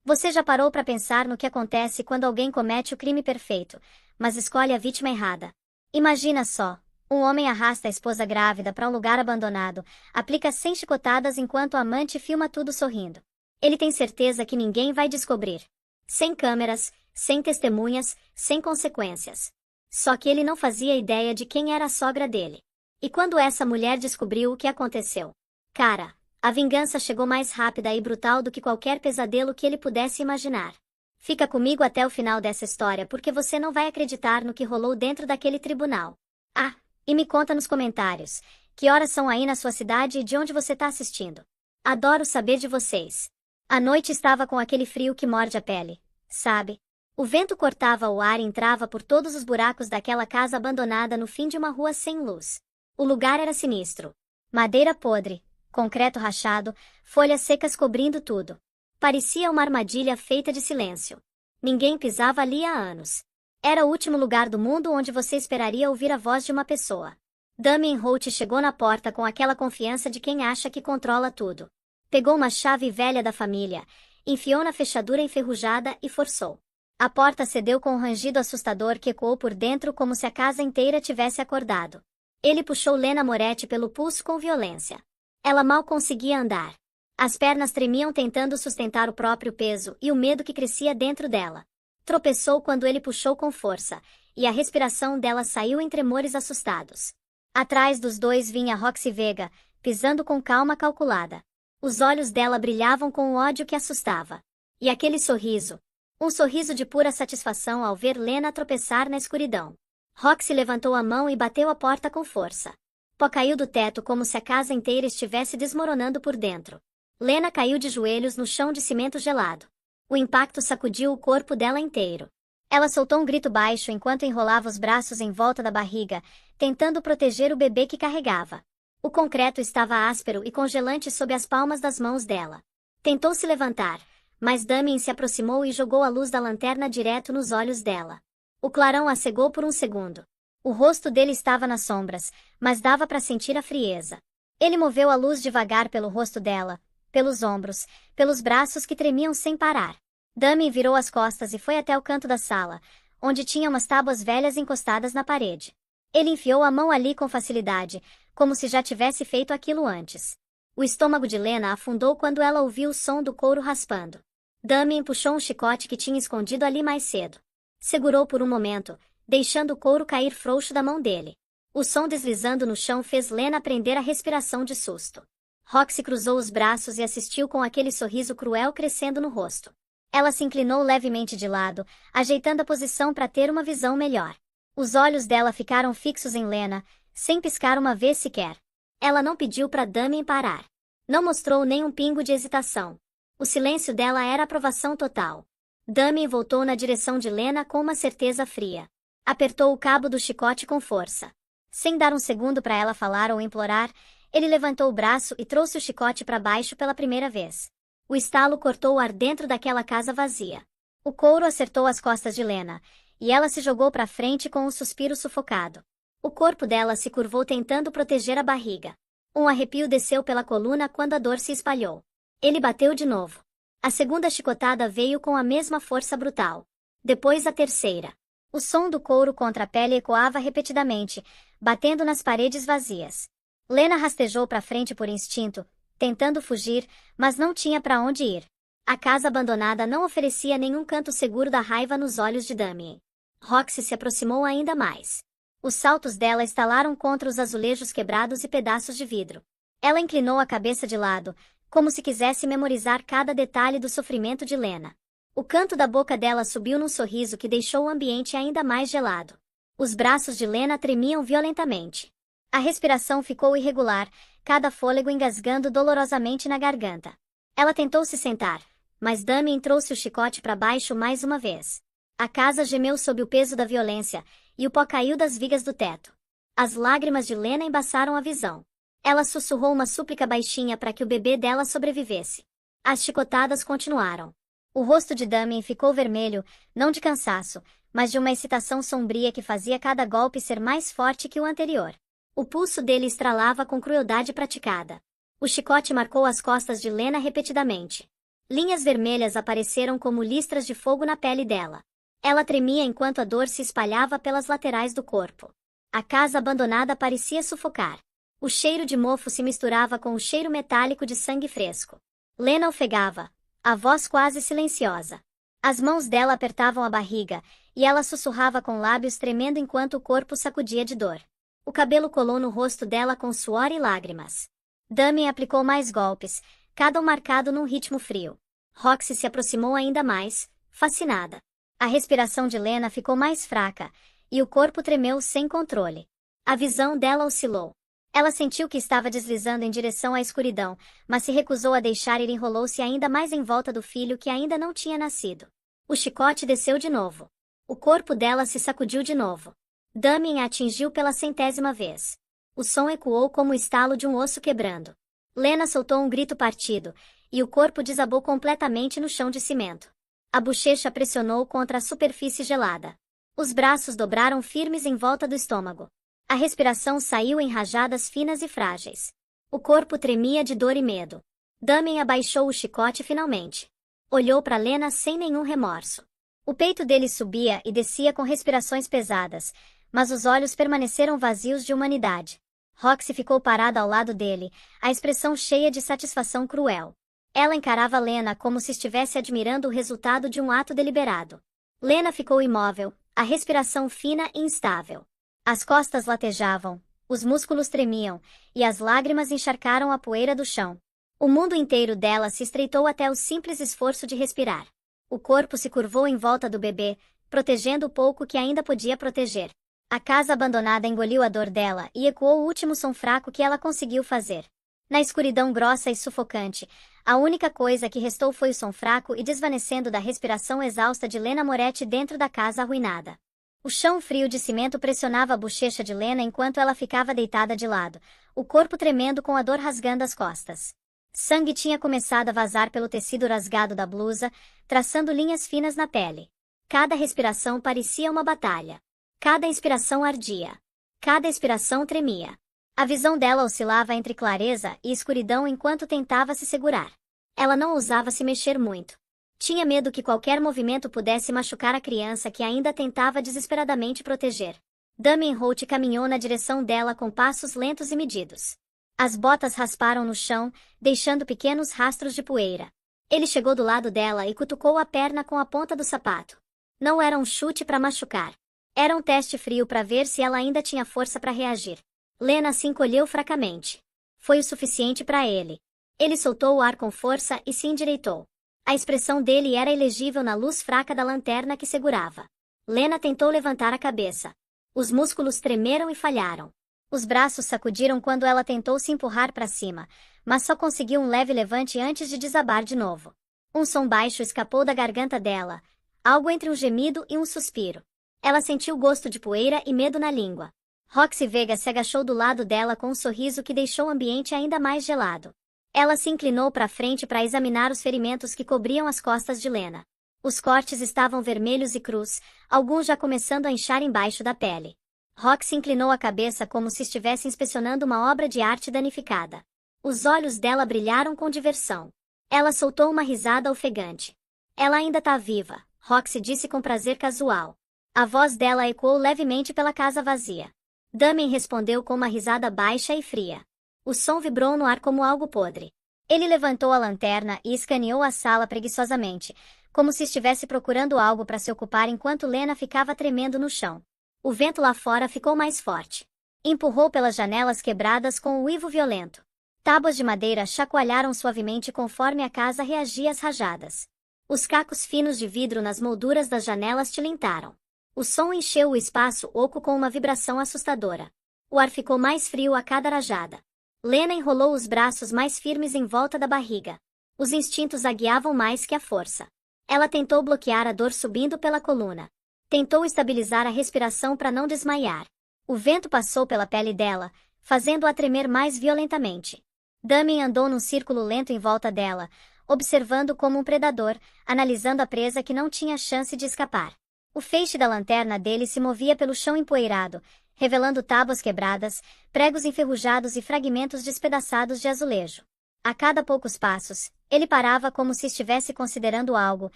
Você já parou para pensar no que acontece quando alguém comete o crime perfeito, mas escolhe a vítima errada? Imagina só. Um homem arrasta a esposa grávida para um lugar abandonado, aplica 100 chicotadas enquanto o amante filma tudo sorrindo. Ele tem certeza que ninguém vai descobrir. Sem câmeras, sem testemunhas, sem consequências. Só que ele não fazia ideia de quem era a sogra dele. E quando essa mulher descobriu o que aconteceu? Cara, a vingança chegou mais rápida e brutal do que qualquer pesadelo que ele pudesse imaginar. Fica comigo até o final dessa história porque você não vai acreditar no que rolou dentro daquele tribunal. Ah, e me conta nos comentários, que horas são aí na sua cidade e de onde você está assistindo. Adoro saber de vocês. A noite estava com aquele frio que morde a pele, sabe? O vento cortava o ar e entrava por todos os buracos daquela casa abandonada no fim de uma rua sem luz. O lugar era sinistro. Madeira podre, concreto rachado, folhas secas cobrindo tudo. Parecia uma armadilha feita de silêncio. Ninguém pisava ali há anos. Era o último lugar do mundo onde você esperaria ouvir a voz de uma pessoa. Damien Holt chegou na porta com aquela confiança de quem acha que controla tudo. Pegou uma chave velha da família, enfiou na fechadura enferrujada e forçou. A porta cedeu com um rangido assustador que ecoou por dentro como se a casa inteira tivesse acordado. Ele puxou Lena Moretti pelo pulso com violência. Ela mal conseguia andar. As pernas tremiam tentando sustentar o próprio peso e o medo que crescia dentro dela. Tropeçou quando ele puxou com força, e a respiração dela saiu em tremores assustados. Atrás dos dois vinha Roxy Vega, pisando com calma calculada. Os olhos dela brilhavam com o ódio que assustava. E aquele sorriso. Um sorriso de pura satisfação ao ver Lena tropeçar na escuridão. Roxy levantou a mão e bateu a porta com força. Pó caiu do teto como se a casa inteira estivesse desmoronando por dentro. Lena caiu de joelhos no chão de cimento gelado. O impacto sacudiu o corpo dela inteiro. Ela soltou um grito baixo enquanto enrolava os braços em volta da barriga, tentando proteger o bebê que carregava. O concreto estava áspero e congelante sob as palmas das mãos dela. Tentou se levantar, mas Damien se aproximou e jogou a luz da lanterna direto nos olhos dela. O clarão a cegou por um segundo. O rosto dele estava nas sombras, mas dava para sentir a frieza. Ele moveu a luz devagar pelo rosto dela, pelos ombros, pelos braços que tremiam sem parar. Damien virou as costas e foi até o canto da sala, onde tinha umas tábuas velhas encostadas na parede. Ele enfiou a mão ali com facilidade, como se já tivesse feito aquilo antes. O estômago de Lena afundou quando ela ouviu o som do couro raspando. Damien puxou um chicote que tinha escondido ali mais cedo. Segurou por um momento, deixando o couro cair frouxo da mão dele. O som deslizando no chão fez Lena prender a respiração de susto. Roxy cruzou os braços e assistiu com aquele sorriso cruel crescendo no rosto. Ela se inclinou levemente de lado, ajeitando a posição para ter uma visão melhor. Os olhos dela ficaram fixos em Lena, sem piscar uma vez sequer. Ela não pediu para Damien parar. Não mostrou nem um pingo de hesitação. O silêncio dela era aprovação total. Damien voltou na direção de Lena com uma certeza fria. Apertou o cabo do chicote com força. Sem dar um segundo para ela falar ou implorar, ele levantou o braço e trouxe o chicote para baixo pela primeira vez. O estalo cortou o ar dentro daquela casa vazia. O couro acertou as costas de Lena, e ela se jogou para frente com um suspiro sufocado. O corpo dela se curvou tentando proteger a barriga. Um arrepio desceu pela coluna quando a dor se espalhou. Ele bateu de novo. A segunda chicotada veio com a mesma força brutal. Depois a terceira. O som do couro contra a pele ecoava repetidamente, batendo nas paredes vazias. Lena rastejou para frente por instinto, tentando fugir, mas não tinha para onde ir. A casa abandonada não oferecia nenhum canto seguro da raiva nos olhos de Damien. Roxy se aproximou ainda mais. Os saltos dela estalaram contra os azulejos quebrados e pedaços de vidro. Ela inclinou a cabeça de lado, como se quisesse memorizar cada detalhe do sofrimento de Lena. O canto da boca dela subiu num sorriso que deixou o ambiente ainda mais gelado. Os braços de Lena tremiam violentamente. A respiração ficou irregular, cada fôlego engasgando dolorosamente na garganta. Ela tentou se sentar, mas Damien trouxe o chicote para baixo mais uma vez. A casa gemeu sob o peso da violência, e o pó caiu das vigas do teto. As lágrimas de Lena embaçaram a visão. Ela sussurrou uma súplica baixinha para que o bebê dela sobrevivesse. As chicotadas continuaram. O rosto de Damien ficou vermelho, não de cansaço, mas de uma excitação sombria que fazia cada golpe ser mais forte que o anterior. O pulso dele estralava com crueldade praticada. O chicote marcou as costas de Lena repetidamente. Linhas vermelhas apareceram como listras de fogo na pele dela. Ela tremia enquanto a dor se espalhava pelas laterais do corpo. A casa abandonada parecia sufocar. O cheiro de mofo se misturava com o cheiro metálico de sangue fresco. Lena ofegava, a voz quase silenciosa. As mãos dela apertavam a barriga, e ela sussurrava com lábios tremendo enquanto o corpo sacudia de dor. O cabelo colou no rosto dela com suor e lágrimas. Damien aplicou mais golpes, cada um marcado num ritmo frio. Roxy se aproximou ainda mais, fascinada. A respiração de Lena ficou mais fraca, e o corpo tremeu sem controle. A visão dela oscilou. Ela sentiu que estava deslizando em direção à escuridão, mas se recusou a deixar ir e enrolou-se ainda mais em volta do filho que ainda não tinha nascido. O chicote desceu de novo. O corpo dela se sacudiu de novo. Damien a atingiu pela 100ª vez. O som ecoou como o estalo de um osso quebrando. Lena soltou um grito partido, e o corpo desabou completamente no chão de cimento. A bochecha pressionou contra a superfície gelada. Os braços dobraram firmes em volta do estômago. A respiração saiu em rajadas finas e frágeis. O corpo tremia de dor e medo. Damien abaixou o chicote finalmente. Olhou para Lena sem nenhum remorso. O peito dele subia e descia com respirações pesadas, mas os olhos permaneceram vazios de humanidade. Roxy ficou parada ao lado dele, a expressão cheia de satisfação cruel. Ela encarava Lena como se estivesse admirando o resultado de um ato deliberado. Lena ficou imóvel, a respiração fina e instável. As costas latejavam, os músculos tremiam, e as lágrimas encharcaram a poeira do chão. O mundo inteiro dela se estreitou até o simples esforço de respirar. O corpo se curvou em volta do bebê, protegendo o pouco que ainda podia proteger. A casa abandonada engoliu a dor dela e ecoou o último som fraco que ela conseguiu fazer. Na escuridão grossa e sufocante, a única coisa que restou foi o som fraco e desvanecendo da respiração exausta de Lena Moretti dentro da casa arruinada. O chão frio de cimento pressionava a bochecha de Lena enquanto ela ficava deitada de lado, o corpo tremendo com a dor rasgando as costas. Sangue tinha começado a vazar pelo tecido rasgado da blusa, traçando linhas finas na pele. Cada respiração parecia uma batalha. Cada inspiração ardia. Cada expiração tremia. A visão dela oscilava entre clareza e escuridão enquanto tentava se segurar. Ela não ousava se mexer muito. Tinha medo que qualquer movimento pudesse machucar a criança que ainda tentava desesperadamente proteger. Damien Holt caminhou na direção dela com passos lentos e medidos. As botas rasparam no chão, deixando pequenos rastros de poeira. Ele chegou do lado dela e cutucou a perna com a ponta do sapato. Não era um chute para machucar. Era um teste frio para ver se ela ainda tinha força para reagir. Lena se encolheu fracamente. Foi o suficiente para ele. Ele soltou o ar com força e se endireitou. A expressão dele era ilegível na luz fraca da lanterna que segurava. Lena tentou levantar a cabeça. Os músculos tremeram e falharam. Os braços sacudiram quando ela tentou se empurrar para cima, mas só conseguiu um leve levante antes de desabar de novo. Um som baixo escapou da garganta dela, algo entre um gemido e um suspiro. Ela sentiu gosto de poeira e medo na língua. Roxy Vega se agachou do lado dela com um sorriso que deixou o ambiente ainda mais gelado. Ela se inclinou para frente para examinar os ferimentos que cobriam as costas de Lena. Os cortes estavam vermelhos e crus, alguns já começando a inchar embaixo da pele. Roxy inclinou a cabeça como se estivesse inspecionando uma obra de arte danificada. Os olhos dela brilharam com diversão. Ela soltou uma risada ofegante. Ela ainda tá viva, Roxy disse com prazer casual. A voz dela ecoou levemente pela casa vazia. Damien respondeu com uma risada baixa e fria. O som vibrou no ar como algo podre. Ele levantou a lanterna e escaneou a sala preguiçosamente, como se estivesse procurando algo para se ocupar enquanto Lena ficava tremendo no chão. O vento lá fora ficou mais forte. Empurrou pelas janelas quebradas com um uivo violento. Tábuas de madeira chacoalharam suavemente conforme a casa reagia às rajadas. Os cacos finos de vidro nas molduras das janelas tilintaram. O som encheu o espaço oco com uma vibração assustadora. O ar ficou mais frio a cada rajada. Lena enrolou os braços mais firmes em volta da barriga. Os instintos a guiavam mais que a força. Ela tentou bloquear a dor subindo pela coluna. Tentou estabilizar a respiração para não desmaiar. O vento passou pela pele dela, fazendo-a tremer mais violentamente. Damien andou num círculo lento em volta dela, observando como um predador, analisando a presa que não tinha chance de escapar. O feixe da lanterna dele se movia pelo chão empoeirado, revelando tábuas quebradas, pregos enferrujados e fragmentos despedaçados de azulejo. A cada poucos passos, ele parava como se estivesse considerando algo,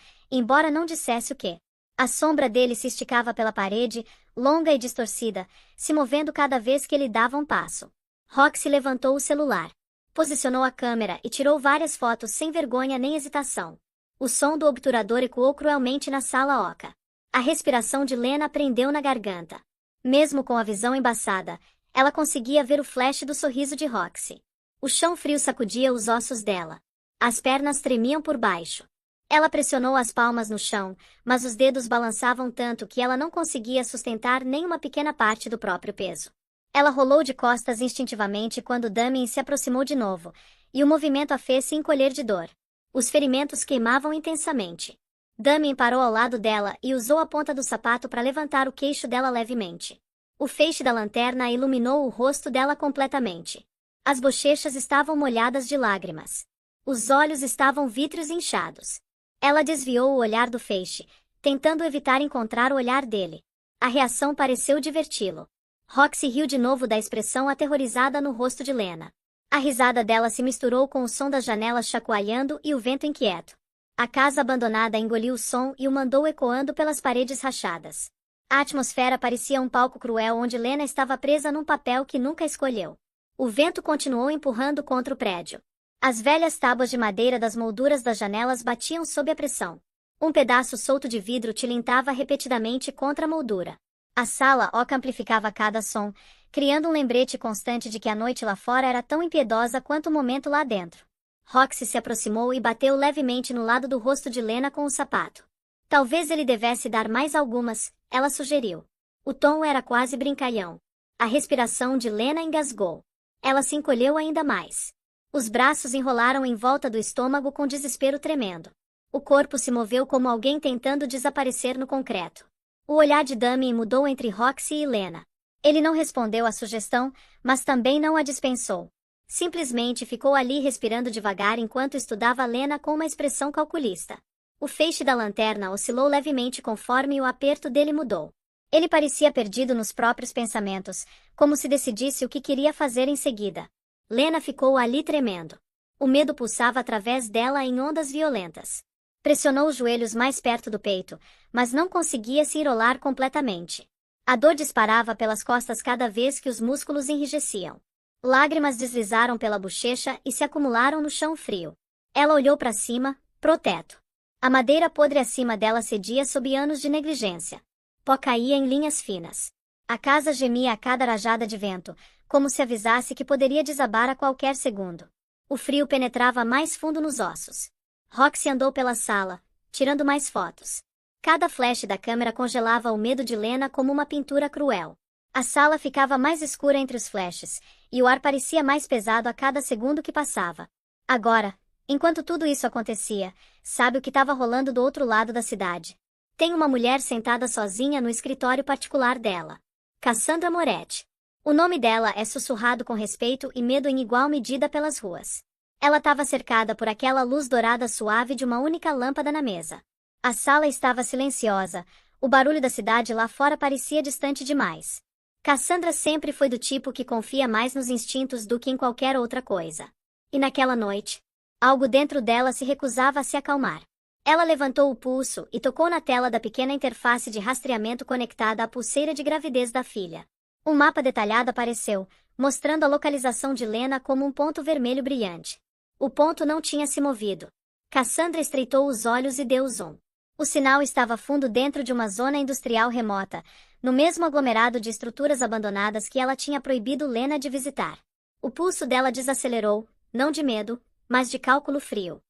embora não dissesse o quê. A sombra dele se esticava pela parede, longa e distorcida, se movendo cada vez que ele dava um passo. Roxy levantou o celular. Posicionou a câmera e tirou várias fotos sem vergonha nem hesitação. O som do obturador ecoou cruelmente na sala oca. A respiração de Lena prendeu na garganta. Mesmo com a visão embaçada, ela conseguia ver o flash do sorriso de Roxy. O chão frio sacudia os ossos dela. As pernas tremiam por baixo. Ela pressionou as palmas no chão, mas os dedos balançavam tanto que ela não conseguia sustentar nem uma pequena parte do próprio peso. Ela rolou de costas instintivamente quando Damien se aproximou de novo, e o movimento a fez-se encolher de dor. Os ferimentos queimavam intensamente. Damien parou ao lado dela e usou a ponta do sapato para levantar o queixo dela levemente. O feixe da lanterna iluminou o rosto dela completamente. As bochechas estavam molhadas de lágrimas. Os olhos estavam vítreos e inchados. Ela desviou o olhar do feixe, tentando evitar encontrar o olhar dele. A reação pareceu diverti-lo. Roxy riu de novo da expressão aterrorizada no rosto de Lena. A risada dela se misturou com o som das janelas chacoalhando e o vento inquieto. A casa abandonada engoliu o som e o mandou ecoando pelas paredes rachadas. A atmosfera parecia um palco cruel onde Lena estava presa num papel que nunca escolheu. O vento continuou empurrando contra o prédio. As velhas tábuas de madeira das molduras das janelas batiam sob a pressão. Um pedaço solto de vidro tilintava repetidamente contra a moldura. A sala oca amplificava cada som, criando um lembrete constante de que a noite lá fora era tão impiedosa quanto o momento lá dentro. Roxy se aproximou e bateu levemente no lado do rosto de Lena com o sapato. Talvez ele devesse dar mais algumas, ela sugeriu. O tom era quase brincalhão. A respiração de Lena engasgou. Ela se encolheu ainda mais. Os braços enrolaram em volta do estômago com desespero tremendo. O corpo se moveu como alguém tentando desaparecer no concreto. O olhar de Damien mudou entre Roxy e Lena. Ele não respondeu à sugestão, mas também não a dispensou. Simplesmente ficou ali respirando devagar enquanto estudava Lena com uma expressão calculista. O feixe da lanterna oscilou levemente conforme o aperto dele mudou. Ele parecia perdido nos próprios pensamentos, como se decidisse o que queria fazer em seguida. Lena ficou ali tremendo. O medo pulsava através dela em ondas violentas. Pressionou os joelhos mais perto do peito, mas não conseguia se enrolar completamente. A dor disparava pelas costas cada vez que os músculos enrijeciam. Lágrimas deslizaram pela bochecha e se acumularam no chão frio. Ela olhou para cima, pro teto. A madeira podre acima dela cedia sob anos de negligência. Pó caía em linhas finas. A casa gemia a cada rajada de vento, como se avisasse que poderia desabar a qualquer segundo. O frio penetrava mais fundo nos ossos. Roxy andou pela sala, tirando mais fotos. Cada flash da câmera congelava o medo de Lena como uma pintura cruel. A sala ficava mais escura entre os flashes, e o ar parecia mais pesado a cada segundo que passava. Agora, enquanto tudo isso acontecia, sabe o que estava rolando do outro lado da cidade? Tem uma mulher sentada sozinha no escritório particular dela. Cassandra Moretti. O nome dela é sussurrado com respeito e medo em igual medida pelas ruas. Ela estava cercada por aquela luz dourada suave de uma única lâmpada na mesa. A sala estava silenciosa, o barulho da cidade lá fora parecia distante demais. Cassandra sempre foi do tipo que confia mais nos instintos do que em qualquer outra coisa. E naquela noite, algo dentro dela se recusava a se acalmar. Ela levantou o pulso e tocou na tela da pequena interface de rastreamento conectada à pulseira de gravidez da filha. Um mapa detalhado apareceu, mostrando a localização de Lena como um ponto vermelho brilhante. O ponto não tinha se movido. Cassandra estreitou os olhos e deu zoom. O sinal estava fundo dentro de uma zona industrial remota, no mesmo aglomerado de estruturas abandonadas que ela tinha proibido Lena de visitar. O pulso dela desacelerou, não de medo, mas de cálculo frio.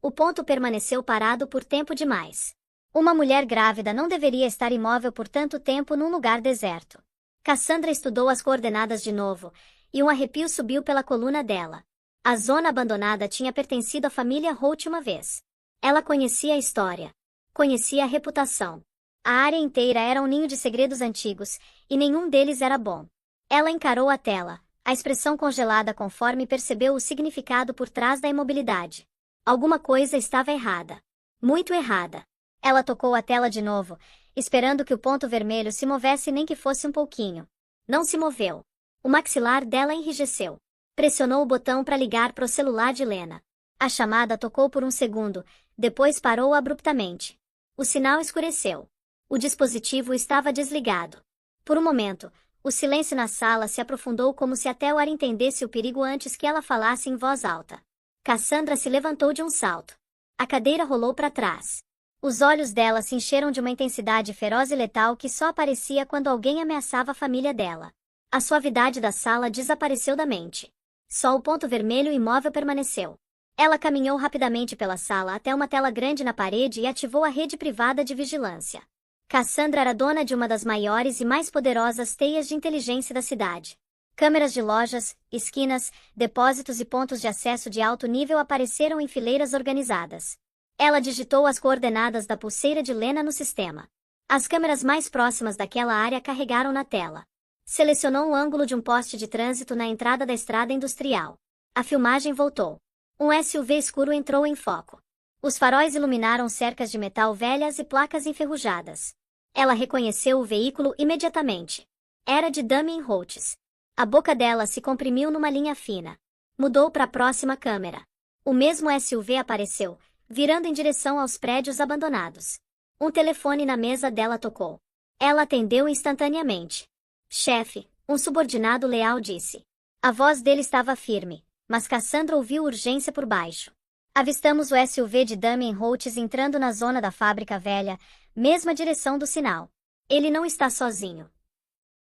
O ponto permaneceu parado por tempo demais. Uma mulher grávida não deveria estar imóvel por tanto tempo num lugar deserto. Cassandra estudou as coordenadas de novo, e um arrepio subiu pela coluna dela. A zona abandonada tinha pertencido à família Holt uma vez. Ela conhecia a história. Conhecia a reputação. A área inteira era um ninho de segredos antigos, e nenhum deles era bom. Ela encarou a tela, a expressão congelada conforme percebeu o significado por trás da imobilidade. Alguma coisa estava errada. Muito errada. Ela tocou a tela de novo, esperando que o ponto vermelho se movesse nem que fosse um pouquinho. Não se moveu. O maxilar dela enrijeceu. Pressionou o botão para ligar para o celular de Lena. A chamada tocou por um segundo, depois parou abruptamente. O sinal escureceu. O dispositivo estava desligado. Por um momento, o silêncio na sala se aprofundou como se até o ar entendesse o perigo antes que ela falasse em voz alta. Cassandra se levantou de um salto. A cadeira rolou para trás. Os olhos dela se encheram de uma intensidade feroz e letal que só aparecia quando alguém ameaçava a família dela. A suavidade da sala desapareceu da mente. Só o ponto vermelho imóvel permaneceu. Ela caminhou rapidamente pela sala até uma tela grande na parede e ativou a rede privada de vigilância. Cassandra era dona de uma das maiores e mais poderosas teias de inteligência da cidade. Câmeras de lojas, esquinas, depósitos e pontos de acesso de alto nível apareceram em fileiras organizadas. Ela digitou as coordenadas da pulseira de Lena no sistema. As câmeras mais próximas daquela área carregaram na tela. Selecionou um ângulo de um poste de trânsito na entrada da estrada industrial. A filmagem voltou. Um SUV escuro entrou em foco. Os faróis iluminaram cercas de metal velhas e placas enferrujadas. Ela reconheceu o veículo imediatamente. Era de Damien Holtz. A boca dela se comprimiu numa linha fina. Mudou para a próxima câmera. O mesmo SUV apareceu, virando em direção aos prédios abandonados. Um telefone na mesa dela tocou. Ela atendeu instantaneamente. Chefe, um subordinado leal disse. A voz dele estava firme, mas Cassandra ouviu urgência por baixo. Avistamos o SUV de Damien Holtz entrando na zona da fábrica velha, mesma direção do sinal. Ele não está sozinho.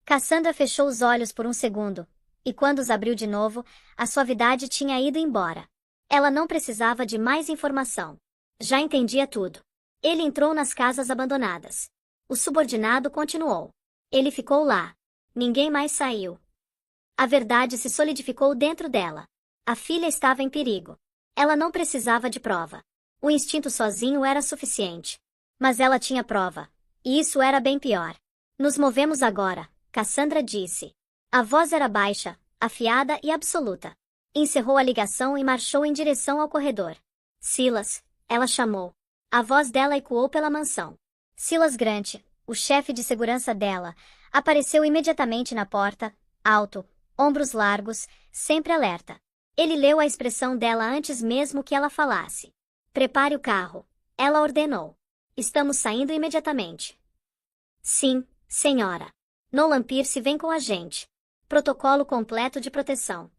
Cassandra fechou os olhos por um segundo, e quando os abriu de novo, a suavidade tinha ido embora. Ela não precisava de mais informação. Já entendia tudo. Ele entrou nas casas abandonadas. O subordinado continuou. Ele ficou lá. Ninguém mais saiu. A verdade se solidificou dentro dela. A filha estava em perigo. Ela não precisava de prova. O instinto sozinho era suficiente. Mas ela tinha prova. E isso era bem pior. Nos movemos agora, Cassandra disse. A voz era baixa, afiada e absoluta. Encerrou a ligação e marchou em direção ao corredor. Silas, ela chamou. A voz dela ecoou pela mansão. Silas Grant, o chefe de segurança dela, apareceu imediatamente na porta, alto, ombros largos, sempre alerta. Ele leu a expressão dela antes mesmo que ela falasse. Prepare o carro, ela ordenou. Estamos saindo imediatamente. Sim, senhora. Nolan Pierce vem com a gente. Protocolo completo de proteção.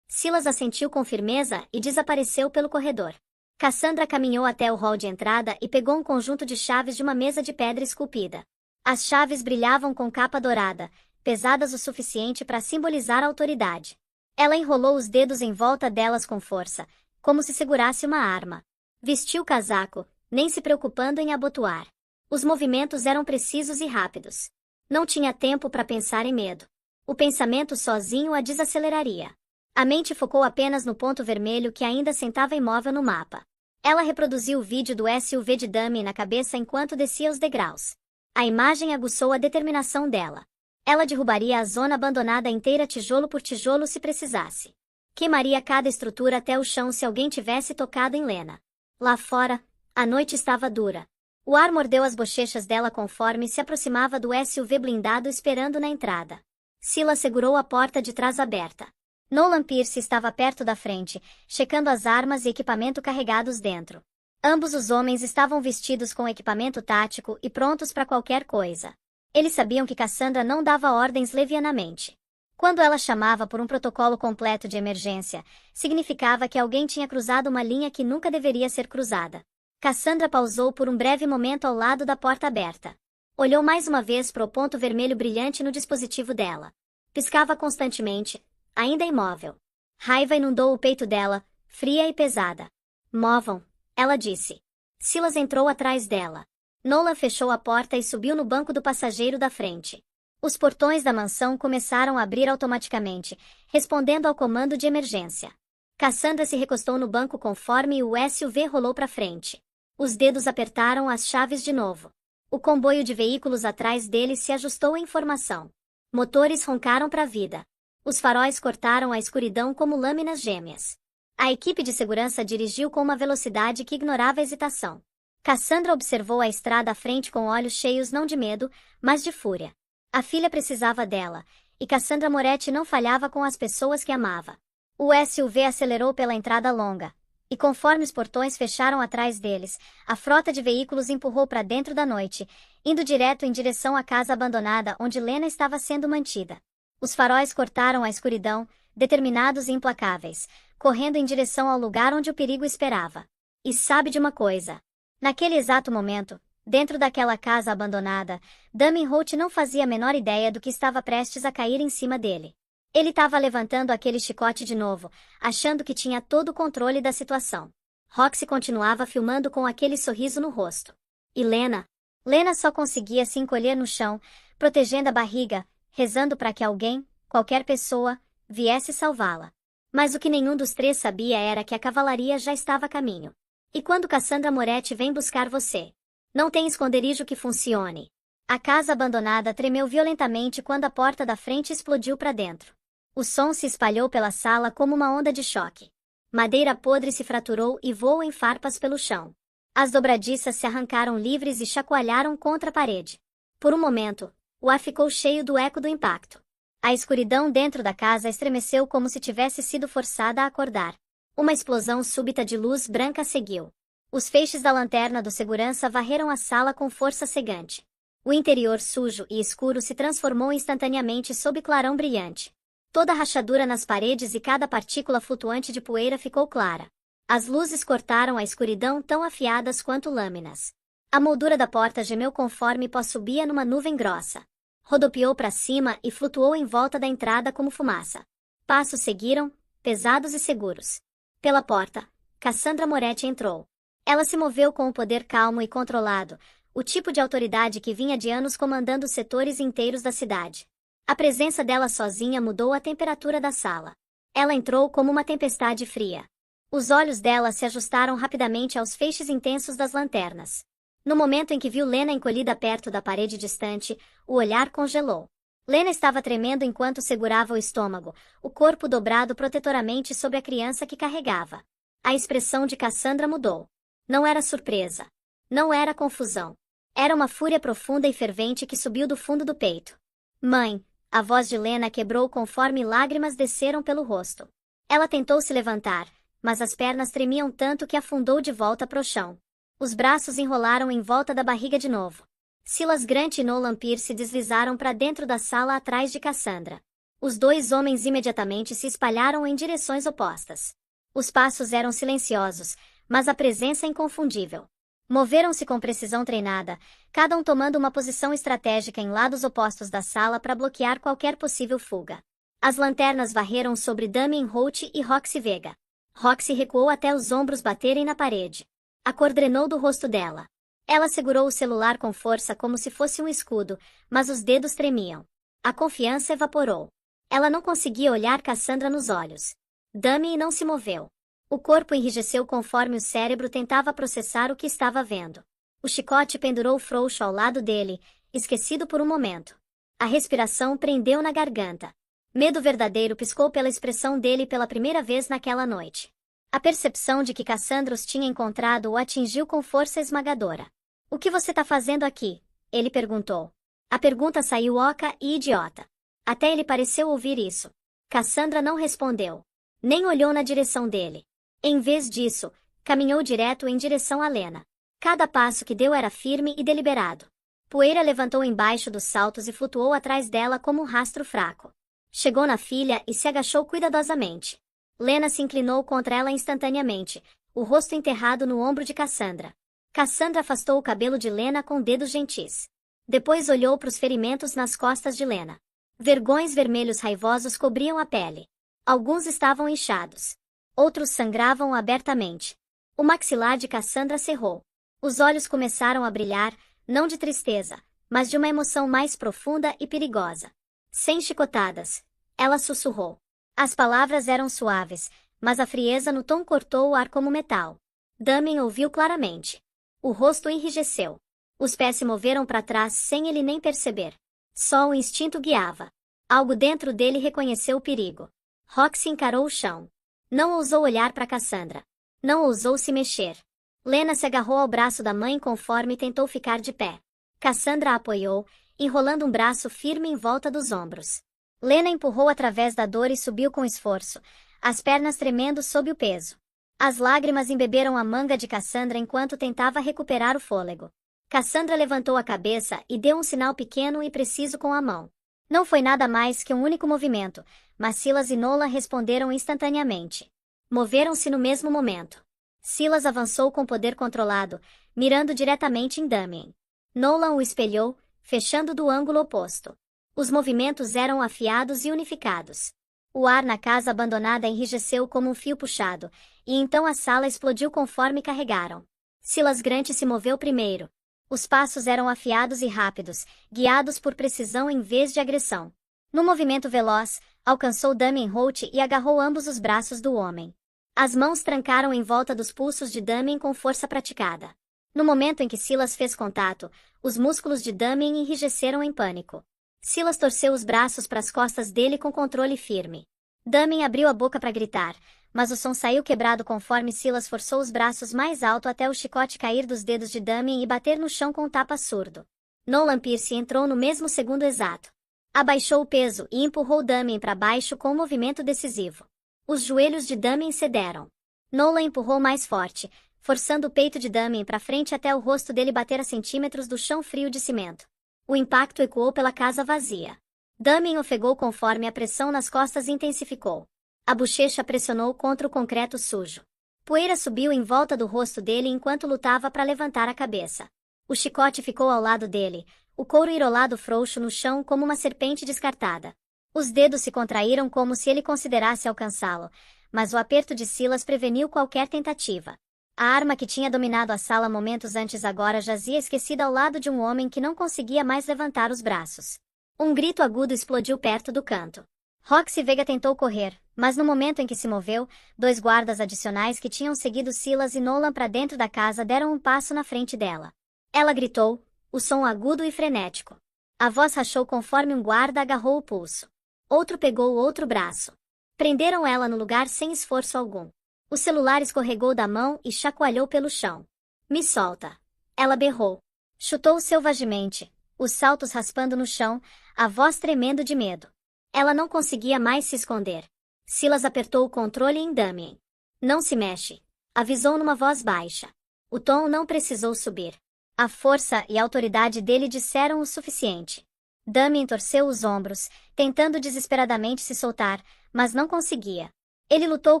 Silas assentiu com firmeza e desapareceu pelo corredor. Cassandra caminhou até o hall de entrada e pegou um conjunto de chaves de uma mesa de pedra esculpida. As chaves brilhavam com capa dourada, pesadas o suficiente para simbolizar a autoridade. Ela enrolou os dedos em volta delas com força, como se segurasse uma arma. Vestiu o casaco, nem se preocupando em abotoar. Os movimentos eram precisos e rápidos. Não tinha tempo para pensar em medo. O pensamento sozinho a desaceleraria. A mente focou apenas no ponto vermelho que ainda sentava imóvel no mapa. Ela reproduziu o vídeo do SUV de Damien na cabeça enquanto descia os degraus. A imagem aguçou a determinação dela. Ela derrubaria a zona abandonada inteira tijolo por tijolo se precisasse. Queimaria cada estrutura até o chão se alguém tivesse tocado em Lena. Lá fora, a noite estava dura. O ar mordeu as bochechas dela conforme se aproximava do SUV blindado esperando na entrada. Silas segurou a porta de trás aberta. Nolan Pierce estava perto da frente, checando as armas e equipamento carregados dentro. Ambos os homens estavam vestidos com equipamento tático e prontos para qualquer coisa. Eles sabiam que Cassandra não dava ordens levianamente. Quando ela chamava por um protocolo completo de emergência, significava que alguém tinha cruzado uma linha que nunca deveria ser cruzada. Cassandra pausou por um breve momento ao lado da porta aberta. Olhou mais uma vez para o ponto vermelho brilhante no dispositivo dela. Piscava constantemente, ainda imóvel. Raiva inundou o peito dela, fria e pesada. Movam, ela disse. Silas entrou atrás dela. Nolan fechou a porta e subiu no banco do passageiro da frente. Os portões da mansão começaram a abrir automaticamente, respondendo ao comando de emergência. Cassandra se recostou no banco conforme o SUV rolou para frente. Os dedos apertaram as chaves de novo. O comboio de veículos atrás deles se ajustou em formação. Motores roncaram para a vida. Os faróis cortaram a escuridão como lâminas gêmeas. A equipe de segurança dirigiu com uma velocidade que ignorava a hesitação. Cassandra observou a estrada à frente com olhos cheios não de medo, mas de fúria. A filha precisava dela, e Cassandra Moretti não falhava com as pessoas que amava. O SUV acelerou pela entrada longa, e conforme os portões fecharam atrás deles, a frota de veículos empurrou para dentro da noite, indo direto em direção à casa abandonada onde Lena estava sendo mantida. Os faróis cortaram a escuridão, determinados e implacáveis, correndo em direção ao lugar onde o perigo esperava. E sabe de uma coisa? Naquele exato momento, dentro daquela casa abandonada, Damien Holt não fazia a menor ideia do que estava prestes a cair em cima dele. Ele estava levantando aquele chicote de novo, achando que tinha todo o controle da situação. Roxy continuava filmando com aquele sorriso no rosto. E Lena? Lena só conseguia se encolher no chão, protegendo a barriga, rezando para que alguém, qualquer pessoa, viesse salvá-la. Mas o que nenhum dos três sabia era que a cavalaria já estava a caminho. E quando Cassandra Moretti vem buscar você? Não tem esconderijo que funcione. A casa abandonada tremeu violentamente quando a porta da frente explodiu para dentro. O som se espalhou pela sala como uma onda de choque. Madeira podre se fraturou e voou em farpas pelo chão. As dobradiças se arrancaram livres e chacoalharam contra a parede. Por um momento, o ar ficou cheio do eco do impacto. A escuridão dentro da casa estremeceu como se tivesse sido forçada a acordar. Uma explosão súbita de luz branca seguiu. Os feixes da lanterna do segurança varreram a sala com força cegante. O interior sujo e escuro se transformou instantaneamente sob clarão brilhante. Toda a rachadura nas paredes e cada partícula flutuante de poeira ficou clara. As luzes cortaram a escuridão tão afiadas quanto lâminas. A moldura da porta gemeu conforme pó subia numa nuvem grossa. Rodopiou para cima e flutuou em volta da entrada como fumaça. Passos seguiram, pesados e seguros. Pela porta, Cassandra Moretti entrou. Ela se moveu com o poder calmo e controlado, o tipo de autoridade que vinha de anos comandando setores inteiros da cidade. A presença dela sozinha mudou a temperatura da sala. Ela entrou como uma tempestade fria. Os olhos dela se ajustaram rapidamente aos feixes intensos das lanternas. No momento em que viu Lena encolhida perto da parede distante, o olhar congelou. Lena estava tremendo enquanto segurava o estômago, o corpo dobrado protetoramente sobre a criança que carregava. A expressão de Cassandra mudou. Não era surpresa. Não era confusão. Era uma fúria profunda e fervente que subiu do fundo do peito. Mãe! A voz de Lena quebrou conforme lágrimas desceram pelo rosto. Ela tentou se levantar, mas as pernas tremiam tanto que afundou de volta pro chão. Os braços enrolaram em volta da barriga de novo. Silas Grant e Nolan Pierce deslizaram para dentro da sala atrás de Cassandra. Os dois homens imediatamente se espalharam em direções opostas. Os passos eram silenciosos, mas a presença inconfundível. Moveram-se com precisão treinada, cada um tomando uma posição estratégica em lados opostos da sala para bloquear qualquer possível fuga. As lanternas varreram sobre Damien Holt e Roxy Vega. Roxy recuou até os ombros baterem na parede. A cor drenou do rosto dela. Ela segurou o celular com força como se fosse um escudo, mas os dedos tremiam. A confiança evaporou. Ela não conseguia olhar Cassandra nos olhos. Damien não se moveu. O corpo enrijeceu conforme o cérebro tentava processar o que estava vendo. O chicote pendurou frouxo ao lado dele, esquecido por um momento. A respiração prendeu na garganta. Medo verdadeiro piscou pela expressão dele pela primeira vez naquela noite. A percepção de que Cassandra os tinha encontrado o atingiu com força esmagadora. "O que você está fazendo aqui?" ele perguntou. A pergunta saiu oca e idiota. Até ele pareceu ouvir isso. Cassandra não respondeu. Nem olhou na direção dele. Em vez disso, caminhou direto em direção a Lena. Cada passo que deu era firme e deliberado. Poeira levantou embaixo dos saltos e flutuou atrás dela como um rastro fraco. Chegou na filha e se agachou cuidadosamente. Lena se inclinou contra ela instantaneamente, o rosto enterrado no ombro de Cassandra. Cassandra afastou o cabelo de Lena com dedos gentis. Depois olhou para os ferimentos nas costas de Lena. Vergões vermelhos raivosos cobriam a pele. Alguns estavam inchados. Outros sangravam abertamente. O maxilar de Cassandra cerrou. Os olhos começaram a brilhar, não de tristeza, mas de uma emoção mais profunda e perigosa. Sem chicotadas. Ela sussurrou. As palavras eram suaves, mas a frieza no tom cortou o ar como metal. Damien ouviu claramente. O rosto enrijeceu. Os pés se moveram para trás sem ele nem perceber. Só o instinto guiava. Algo dentro dele reconheceu o perigo. Roxy encarou o chão. Não ousou olhar para Cassandra. Não ousou se mexer. Lena se agarrou ao braço da mãe conforme tentou ficar de pé. Cassandra a apoiou, enrolando um braço firme em volta dos ombros. Lena empurrou através da dor e subiu com esforço, as pernas tremendo sob o peso. As lágrimas embeberam a manga de Cassandra enquanto tentava recuperar o fôlego. Cassandra levantou a cabeça e deu um sinal pequeno e preciso com a mão. Não foi nada mais que um único movimento, mas Silas e Nolan responderam instantaneamente. Moveram-se no mesmo momento. Silas avançou com poder controlado, mirando diretamente em Damien. Nolan o espelhou, fechando do ângulo oposto. Os movimentos eram afiados e unificados. O ar na casa abandonada enrijeceu como um fio puxado, e então a sala explodiu conforme carregaram. Silas Grant se moveu primeiro. Os passos eram afiados e rápidos, guiados por precisão em vez de agressão. No movimento veloz, alcançou Damien Holt e agarrou ambos os braços do homem. As mãos trancaram em volta dos pulsos de Damien com força praticada. No momento em que Silas fez contato, os músculos de Damien enrijeceram em pânico. Silas torceu os braços para as costas dele com controle firme. Damien abriu a boca para gritar, mas o som saiu quebrado conforme Silas forçou os braços mais alto até o chicote cair dos dedos de Damien e bater no chão com um tapa surdo. Nolan Pierce entrou no mesmo segundo exato. Abaixou o peso e empurrou Damien para baixo com um movimento decisivo. Os joelhos de Damien cederam. Nolan empurrou mais forte, forçando o peito de Damien para frente até o rosto dele bater a centímetros do chão frio de cimento. O impacto ecoou pela casa vazia. Damien ofegou conforme a pressão nas costas intensificou. A bochecha pressionou contra o concreto sujo. Poeira subiu em volta do rosto dele enquanto lutava para levantar a cabeça. O chicote ficou ao lado dele, o couro irolado frouxo no chão como uma serpente descartada. Os dedos se contraíram como se ele considerasse alcançá-lo, mas o aperto de Silas preveniu qualquer tentativa. A arma que tinha dominado a sala momentos antes agora jazia esquecida ao lado de um homem que não conseguia mais levantar os braços. Um grito agudo explodiu perto do canto. Roxy Vega tentou correr, mas no momento em que se moveu, 2 guardas adicionais que tinham seguido Silas e Nolan para dentro da casa deram um passo na frente dela. Ela gritou, o som agudo e frenético. A voz rachou conforme um guarda agarrou o pulso. Outro pegou o outro braço. Prenderam ela no lugar sem esforço algum. O celular escorregou da mão e chacoalhou pelo chão. Me solta. Ela berrou. Chutou selvagemente, os saltos raspando no chão, a voz tremendo de medo. Ela não conseguia mais se esconder. Silas apertou o controle em Damien. Não se mexe. Avisou numa voz baixa. O tom não precisou subir. A força e a autoridade dele disseram o suficiente. Damien torceu os ombros, tentando desesperadamente se soltar, mas não conseguia. Ele lutou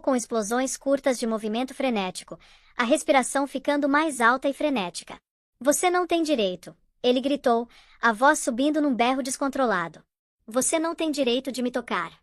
com explosões curtas de movimento frenético, a respiração ficando mais alta e frenética. Você não tem direito, ele gritou, a voz subindo num berro descontrolado. Você não tem direito de me tocar.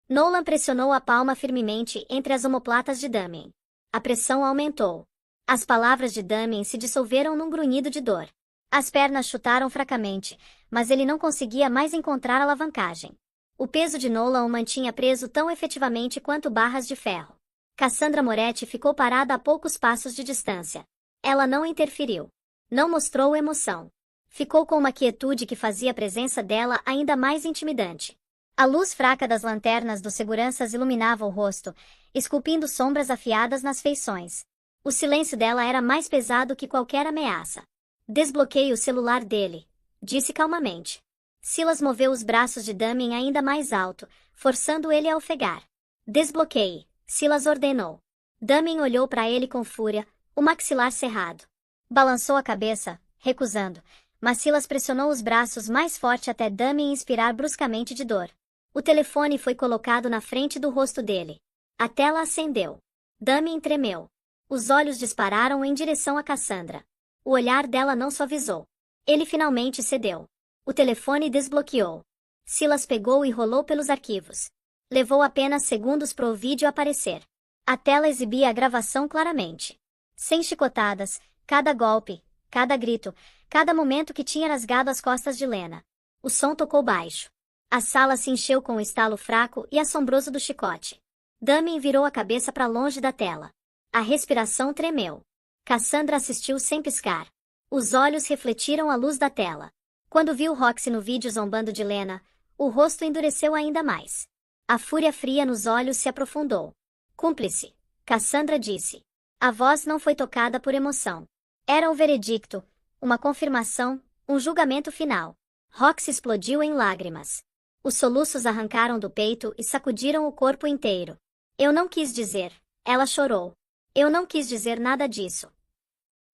Nolan pressionou a palma firmemente entre as omoplatas de Damien. A pressão aumentou. As palavras de Damien se dissolveram num grunhido de dor. As pernas chutaram fracamente, mas ele não conseguia mais encontrar alavancagem. O peso de Nolan o mantinha preso tão efetivamente quanto barras de ferro. Cassandra Moretti ficou parada a poucos passos de distância. Ela não interferiu. Não mostrou emoção. Ficou com uma quietude que fazia a presença dela ainda mais intimidante. A luz fraca das lanternas dos seguranças iluminava o rosto, esculpindo sombras afiadas nas feições. O silêncio dela era mais pesado que qualquer ameaça. Desbloqueie o celular dele, disse calmamente. Silas moveu os braços de Damien ainda mais alto, forçando ele a ofegar. Desbloqueie, Silas ordenou. Damien olhou para ele com fúria, o maxilar cerrado. Balançou a cabeça, recusando, mas Silas pressionou os braços mais forte até Damien inspirar bruscamente de dor. O telefone foi colocado na frente do rosto dele. A tela acendeu. Damien tremeu. Os olhos dispararam em direção a Cassandra. O olhar dela não suavizou. Ele finalmente cedeu. O telefone desbloqueou. Silas pegou e rolou pelos arquivos. Levou apenas segundos para o vídeo aparecer. A tela exibia a gravação claramente. Sem chicotadas, cada golpe, cada grito, cada momento que tinha rasgado as costas de Lena. O som tocou baixo. A sala se encheu com o estalo fraco e assombroso do chicote. Damien virou a cabeça para longe da tela. A respiração tremeu. Cassandra assistiu sem piscar. Os olhos refletiram a luz da tela. Quando viu Roxy no vídeo zombando de Lena, o rosto endureceu ainda mais. A fúria fria nos olhos se aprofundou. Cúmplice, Cassandra disse. A voz não foi tocada por emoção. Era um veredicto, uma confirmação, um julgamento final. Roxy explodiu em lágrimas. Os soluços arrancaram do peito e sacudiram o corpo inteiro. Eu não quis dizer. Ela chorou. Eu não quis dizer nada disso.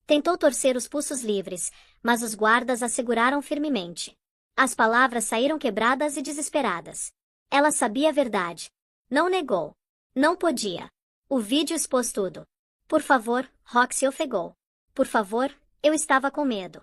Tentou torcer os pulsos livres, mas os guardas a seguraram firmemente. As palavras saíram quebradas e desesperadas. Ela sabia a verdade. Não negou. Não podia. O vídeo expôs tudo. Por favor, Roxy ofegou. Por favor, eu estava com medo.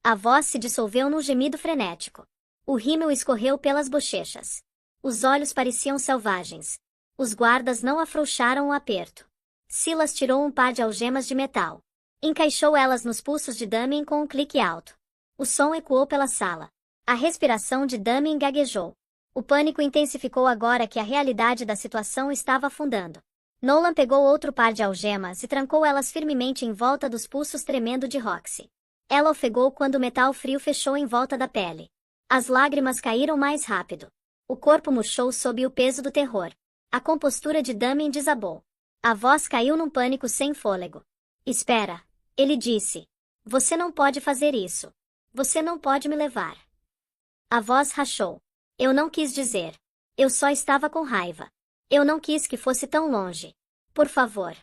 A voz se dissolveu num gemido frenético. O rímel escorreu pelas bochechas. Os olhos pareciam selvagens. Os guardas não afrouxaram o aperto. Silas tirou um par de algemas de metal. Encaixou elas nos pulsos de Damien com um clique alto. O som ecoou pela sala. A respiração de Damien gaguejou. O pânico intensificou agora que a realidade da situação estava afundando. Nolan pegou outro par de algemas e trancou elas firmemente em volta dos pulsos tremendo de Roxy. Ela ofegou quando o metal frio fechou em volta da pele. As lágrimas caíram mais rápido. O corpo murchou sob o peso do terror. A compostura de Damien desabou. A voz caiu num pânico sem fôlego. Espera, ele disse. Você não pode fazer isso. Você não pode me levar. A voz rachou. Eu não quis dizer. Eu só estava com raiva. Eu não quis que fosse tão longe. Por favor.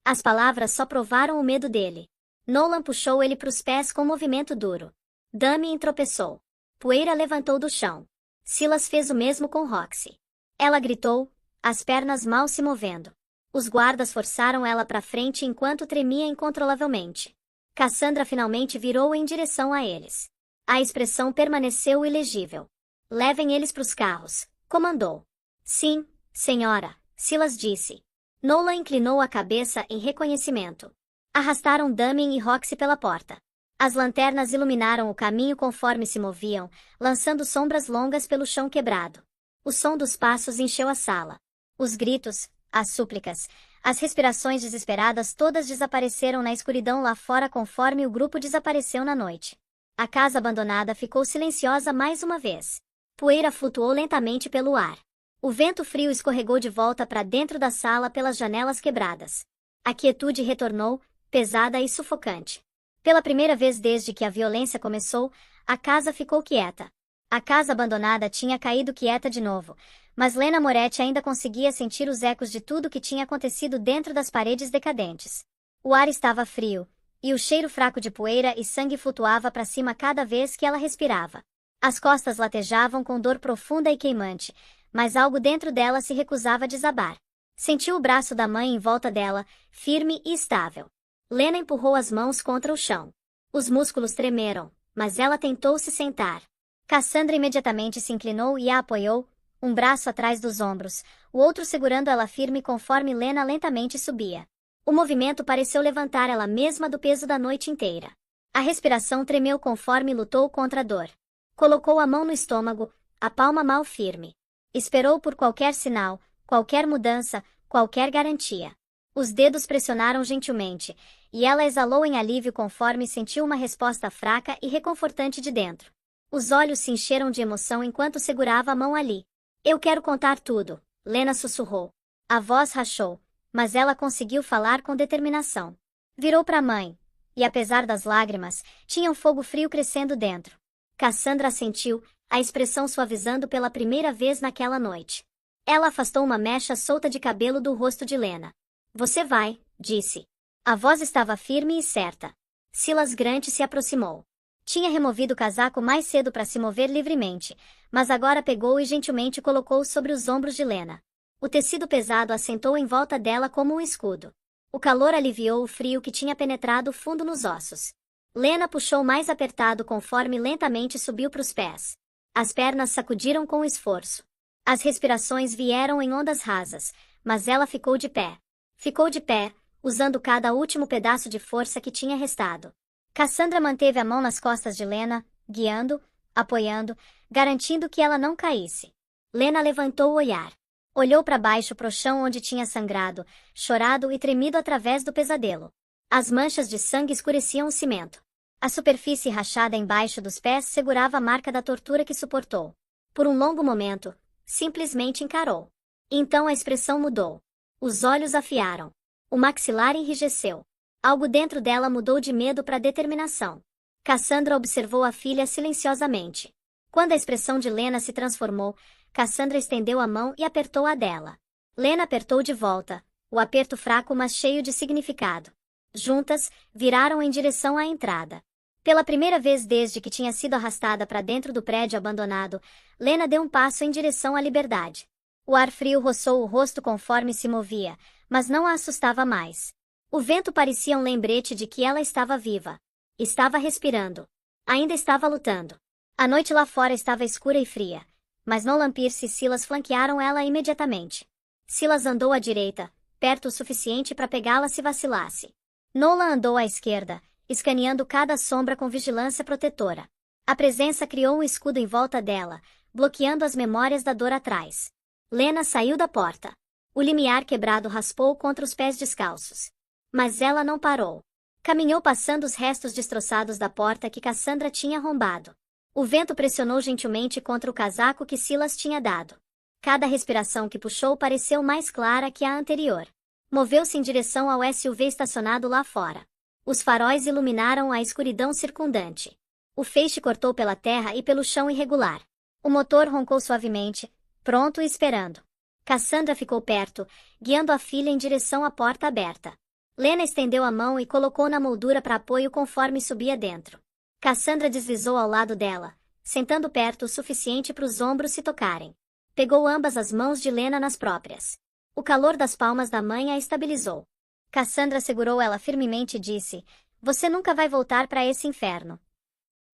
As palavras só provaram o medo dele. Nolan puxou ele para os pés com um movimento duro. Damien tropeçou. Poeira levantou do chão. Silas fez o mesmo com Roxy. Ela gritou, as pernas mal se movendo. Os guardas forçaram ela para frente enquanto tremia incontrolavelmente. Cassandra finalmente virou em direção a eles. A expressão permaneceu ilegível. Levem eles para os carros, comandou. Sim, senhora, Silas disse. Nolan inclinou a cabeça em reconhecimento. Arrastaram Damien e Roxy pela porta. As lanternas iluminaram o caminho conforme se moviam, lançando sombras longas pelo chão quebrado. O som dos passos encheu a sala. Os gritos, as súplicas, as respirações desesperadas todas desapareceram na escuridão lá fora conforme o grupo desapareceu na noite. A casa abandonada ficou silenciosa mais uma vez. Poeira flutuou lentamente pelo ar. O vento frio escorregou de volta para dentro da sala pelas janelas quebradas. A quietude retornou, pesada e sufocante. Pela primeira vez desde que a violência começou, a casa ficou quieta. A casa abandonada tinha caído quieta de novo, mas Lena Moretti ainda conseguia sentir os ecos de tudo que tinha acontecido dentro das paredes decadentes. O ar estava frio, e o cheiro fraco de poeira e sangue flutuava para cima cada vez que ela respirava. As costas latejavam com dor profunda e queimante, mas algo dentro dela se recusava a desabar. Sentiu o braço da mãe em volta dela, firme e estável. Lena empurrou as mãos contra o chão. Os músculos tremeram, mas ela tentou se sentar. Cassandra imediatamente se inclinou e a apoiou, um braço atrás dos ombros, o outro segurando ela firme conforme Lena lentamente subia. O movimento pareceu levantar ela mesma do peso da noite inteira. A respiração tremeu conforme lutou contra a dor. Colocou a mão no estômago, a palma mal firme. Esperou por qualquer sinal, qualquer mudança, qualquer garantia. Os dedos pressionaram gentilmente, e ela exalou em alívio conforme sentiu uma resposta fraca e reconfortante de dentro. Os olhos se encheram de emoção enquanto segurava a mão ali. Eu quero contar tudo, Lena sussurrou. A voz rachou, mas ela conseguiu falar com determinação. Virou para a mãe, e apesar das lágrimas, tinha um fogo frio crescendo dentro. Cassandra assentiu, a expressão suavizando pela primeira vez naquela noite. Ela afastou uma mecha solta de cabelo do rosto de Lena. Você vai, disse. A voz estava firme e certa. Silas Grant se aproximou. Tinha removido o casaco mais cedo para se mover livremente, mas agora pegou e gentilmente colocou sobre os ombros de Lena. O tecido pesado assentou em volta dela como um escudo. O calor aliviou o frio que tinha penetrado fundo nos ossos. Lena puxou mais apertado conforme lentamente subiu para os pés. As pernas sacudiram com esforço. As respirações vieram em ondas rasas, mas ela ficou de pé. Ficou de pé, usando cada último pedaço de força que tinha restado. Cassandra manteve a mão nas costas de Lena, guiando, apoiando, garantindo que ela não caísse. Lena levantou o olhar. Olhou para baixo pro chão onde tinha sangrado, chorado e tremido através do pesadelo. As manchas de sangue escureciam o cimento. A superfície rachada embaixo dos pés segurava a marca da tortura que suportou. Por um longo momento, simplesmente encarou. Então a expressão mudou. Os olhos afiaram. O maxilar enrijeceu. Algo dentro dela mudou de medo para determinação. Cassandra observou a filha silenciosamente. Quando a expressão de Lena se transformou, Cassandra estendeu a mão e apertou a dela. Lena apertou de volta, o aperto fraco mas cheio de significado. Juntas, viraram em direção à entrada. Pela primeira vez desde que tinha sido arrastada para dentro do prédio abandonado, Lena deu um passo em direção à liberdade. O ar frio roçou o rosto conforme se movia, mas não a assustava mais. O vento parecia um lembrete de que ela estava viva. Estava respirando. Ainda estava lutando. A noite lá fora estava escura e fria, mas Nolan Pierce e Silas flanquearam ela imediatamente. Silas andou à direita, perto o suficiente para pegá-la se vacilasse. Nolan andou à esquerda, escaneando cada sombra com vigilância protetora. A presença criou um escudo em volta dela, bloqueando as memórias da dor atrás. Lena saiu da porta. O limiar quebrado raspou contra os pés descalços. Mas ela não parou. Caminhou passando os restos destroçados da porta que Cassandra tinha arrombado. O vento pressionou gentilmente contra o casaco que Silas tinha dado. Cada respiração que puxou pareceu mais clara que a anterior. Moveu-se em direção ao SUV estacionado lá fora. Os faróis iluminaram a escuridão circundante. O feixe cortou pela terra e pelo chão irregular. O motor roncou suavemente, pronto e esperando. Cassandra ficou perto, guiando a filha em direção à porta aberta. Lena estendeu a mão e colocou na moldura para apoio conforme subia dentro. Cassandra deslizou ao lado dela, sentando perto o suficiente para os ombros se tocarem. Pegou ambas as mãos de Lena nas próprias. O calor das palmas da mãe a estabilizou. Cassandra segurou ela firmemente e disse: "Você nunca vai voltar para esse inferno."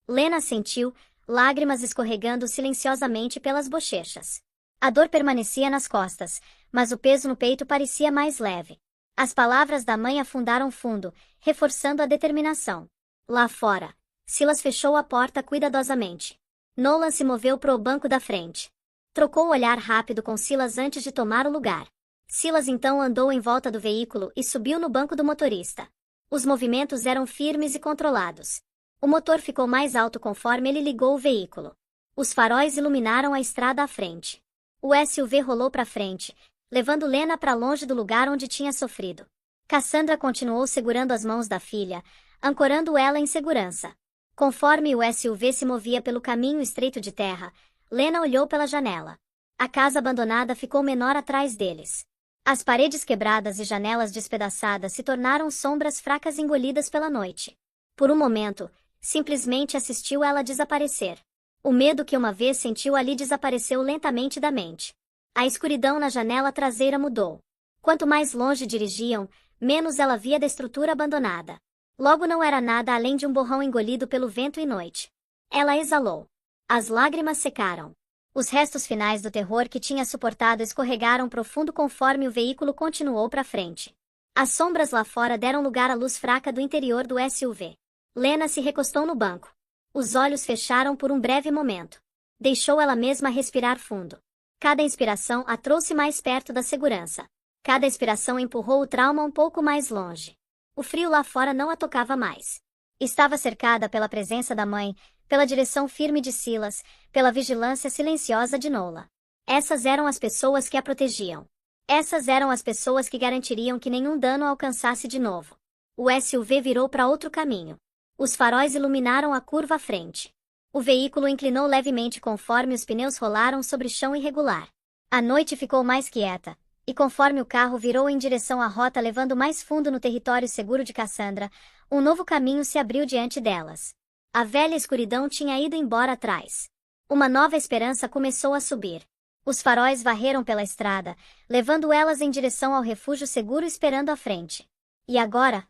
Lena assentiu, lágrimas escorregando silenciosamente pelas bochechas. A dor permanecia nas costas, mas o peso no peito parecia mais leve. As palavras da mãe afundaram fundo, reforçando a determinação. Lá fora, Silas fechou a porta cuidadosamente. Nolan se moveu para o banco da frente. Trocou o olhar rápido com Silas antes de tomar o lugar. Silas então andou em volta do veículo e subiu no banco do motorista. Os movimentos eram firmes e controlados. O motor ficou mais alto conforme ele ligou o veículo. Os faróis iluminaram a estrada à frente. O SUV rolou para frente, levando Lena para longe do lugar onde tinha sofrido. Cassandra continuou segurando as mãos da filha, ancorando ela em segurança. Conforme o SUV se movia pelo caminho estreito de terra, Lena olhou pela janela. A casa abandonada ficou menor atrás deles. As paredes quebradas e janelas despedaçadas se tornaram sombras fracas engolidas pela noite. Por um momento, simplesmente assistiu ela desaparecer. O medo que uma vez sentiu ali desapareceu lentamente da mente. A escuridão na janela traseira mudou. Quanto mais longe dirigiam, menos ela via da estrutura abandonada. Logo não era nada além de um borrão engolido pelo vento e noite. Ela exalou. As lágrimas secaram. Os restos finais do terror que tinha suportado escorregaram profundo conforme o veículo continuou para frente. As sombras lá fora deram lugar à luz fraca do interior do SUV. Lena se recostou no banco. Os olhos fecharam por um breve momento. Deixou ela mesma respirar fundo. Cada inspiração a trouxe mais perto da segurança. Cada expiração empurrou o trauma um pouco mais longe. O frio lá fora não a tocava mais. Estava cercada pela presença da mãe, pela direção firme de Silas, pela vigilância silenciosa de Nola. Essas eram as pessoas que a protegiam. Essas eram as pessoas que garantiriam que nenhum dano a alcançasse de novo. O SUV virou para outro caminho. Os faróis iluminaram a curva à frente. O veículo inclinou levemente conforme os pneus rolaram sobre chão irregular. A noite ficou mais quieta, e conforme o carro virou em direção à rota levando mais fundo no território seguro de Cassandra, um novo caminho se abriu diante delas. A velha escuridão tinha ido embora atrás. Uma nova esperança começou a subir. Os faróis varreram pela estrada, levando elas em direção ao refúgio seguro esperando à frente. E agora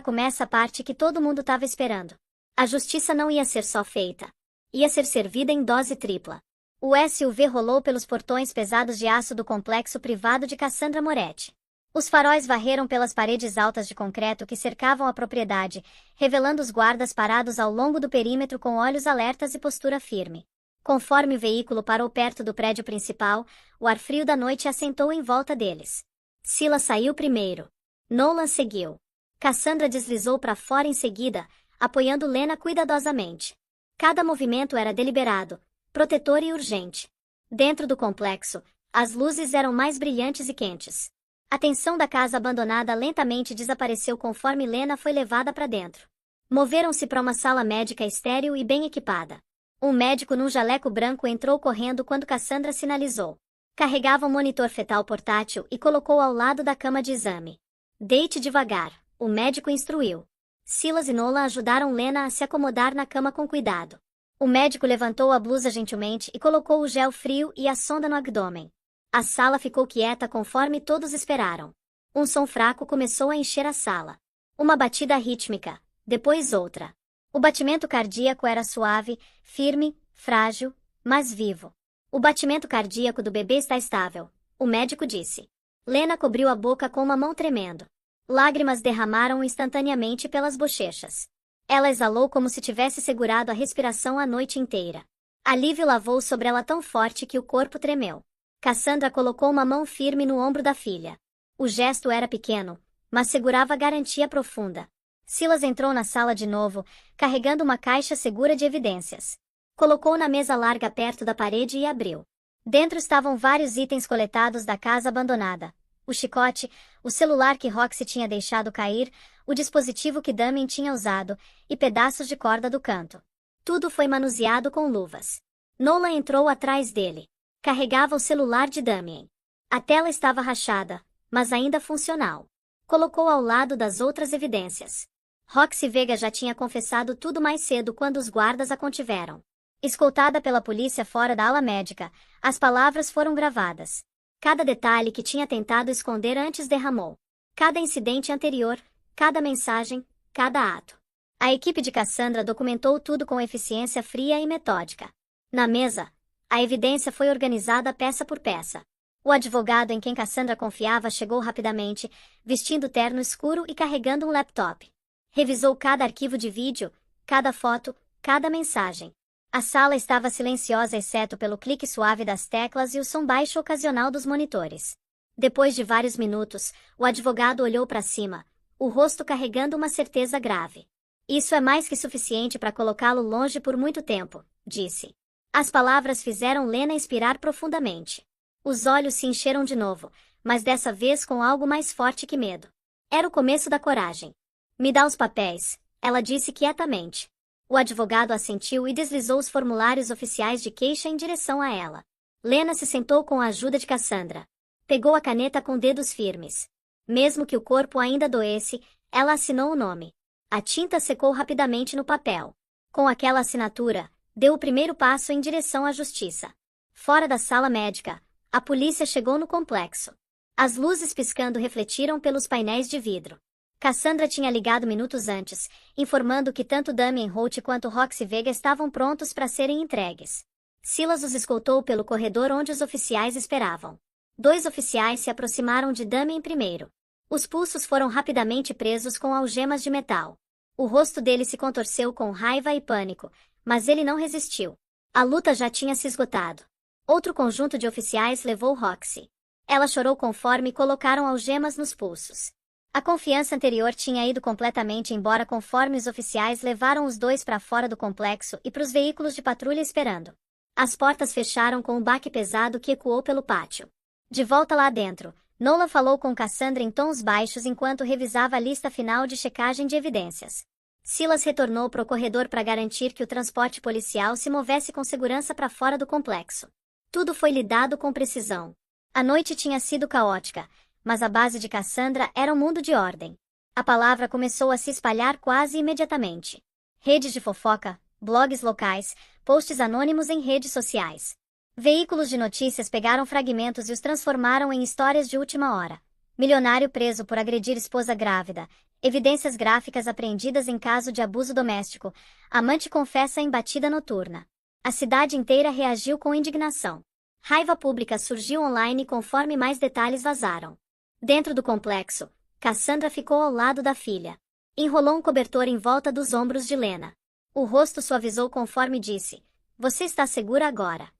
começa a parte que todo mundo estava esperando. A justiça não ia ser só feita. Ia ser servida em dose tripla. O SUV rolou pelos portões pesados de aço do complexo privado de Cassandra Moretti. Os faróis varreram pelas paredes altas de concreto que cercavam a propriedade, revelando os guardas parados ao longo do perímetro com olhos alertas e postura firme. Conforme o veículo parou perto do prédio principal, o ar frio da noite assentou em volta deles. Silas saiu primeiro. Nolan seguiu. Cassandra deslizou para fora em seguida, apoiando Lena cuidadosamente. Cada movimento era deliberado, protetor e urgente. Dentro do complexo, as luzes eram mais brilhantes e quentes. A tensão da casa abandonada lentamente desapareceu conforme Lena foi levada para dentro. Moveram-se para uma sala médica estéril e bem equipada. Um médico num jaleco branco entrou correndo quando Cassandra sinalizou. Carregava um monitor fetal portátil e colocou ao lado da cama de exame. Deite devagar, o médico instruiu. Silas e Nolan ajudaram Lena a se acomodar na cama com cuidado. O médico levantou a blusa gentilmente e colocou o gel frio e a sonda no abdômen. A sala ficou quieta conforme todos esperaram. Um som fraco começou a encher a sala. Uma batida rítmica, depois outra. O batimento cardíaco era suave, firme, frágil, mas vivo. O batimento cardíaco do bebê está estável, o médico disse. Lena cobriu a boca com uma mão tremendo. Lágrimas derramaram instantaneamente pelas bochechas. Ela exalou como se tivesse segurado a respiração a noite inteira. Alívio lavou sobre ela tão forte que o corpo tremeu. Cassandra colocou uma mão firme no ombro da filha. O gesto era pequeno, mas segurava garantia profunda. Silas entrou na sala de novo, carregando uma caixa segura de evidências. Colocou na mesa larga perto da parede e abriu. Dentro estavam vários itens coletados da casa abandonada. O chicote, o celular que Roxy tinha deixado cair, o dispositivo que Damien tinha usado, e pedaços de corda do canto. Tudo foi manuseado com luvas. Nolan entrou atrás dele. Carregava o celular de Damien. A tela estava rachada, mas ainda funcional. Colocou ao lado das outras evidências. Roxy Vega já tinha confessado tudo mais cedo quando os guardas a contiveram. Escoltada pela polícia fora da ala médica, as palavras foram gravadas. Cada detalhe que tinha tentado esconder antes derramou. Cada incidente anterior, cada mensagem, cada ato. A equipe de Cassandra documentou tudo com eficiência fria e metódica. Na mesa, a evidência foi organizada peça por peça. O advogado em quem Cassandra confiava chegou rapidamente, vestindo terno escuro e carregando um laptop. Revisou cada arquivo de vídeo, cada foto, cada mensagem. A sala estava silenciosa exceto pelo clique suave das teclas e o som baixo ocasional dos monitores. Depois de vários minutos, o advogado olhou para cima, o rosto carregando uma certeza grave. Isso é mais que suficiente para colocá-lo longe por muito tempo, disse. As palavras fizeram Lena expirar profundamente. Os olhos se encheram de novo, mas dessa vez com algo mais forte que medo. Era o começo da coragem. Me dá os papéis, ela disse quietamente. O advogado assentiu e deslizou os formulários oficiais de queixa em direção a ela. Lena se sentou com a ajuda de Cassandra. Pegou a caneta com dedos firmes. Mesmo que o corpo ainda doesse, ela assinou o nome. A tinta secou rapidamente no papel. Com aquela assinatura, deu o primeiro passo em direção à justiça. Fora da sala médica, a polícia chegou no complexo. As luzes piscando refletiram pelos painéis de vidro. Cassandra tinha ligado minutos antes, informando que tanto Damien Holt quanto Roxy Vega estavam prontos para serem entregues. Silas os escoltou pelo corredor onde os oficiais esperavam. 2 oficiais se aproximaram de Damien primeiro. Os pulsos foram rapidamente presos com algemas de metal. O rosto dele se contorceu com raiva e pânico, mas ele não resistiu. A luta já tinha se esgotado. Outro conjunto de oficiais levou Roxy. Ela chorou conforme colocaram algemas nos pulsos. A confiança anterior tinha ido completamente embora conforme os oficiais levaram os 2 para fora do complexo e para os veículos de patrulha esperando. As portas fecharam com um baque pesado que ecoou pelo pátio. De volta lá dentro, Nolan falou com Cassandra em tons baixos enquanto revisava a lista final de checagem de evidências. Silas retornou para o corredor para garantir que o transporte policial se movesse com segurança para fora do complexo. Tudo foi lidado com precisão. A noite tinha sido caótica, mas a base de Cassandra era um mundo de ordem. A palavra começou a se espalhar quase imediatamente. Redes de fofoca, blogs locais, posts anônimos em redes sociais. Veículos de notícias pegaram fragmentos e os transformaram em histórias de última hora. Milionário preso por agredir esposa grávida. Evidências gráficas apreendidas em caso de abuso doméstico. Amante confessa em batida noturna. A cidade inteira reagiu com indignação. Raiva pública surgiu online conforme mais detalhes vazaram. Dentro do complexo, Cassandra ficou ao lado da filha. Enrolou um cobertor em volta dos ombros de Lena. O rosto suavizou conforme disse: "Você está segura agora."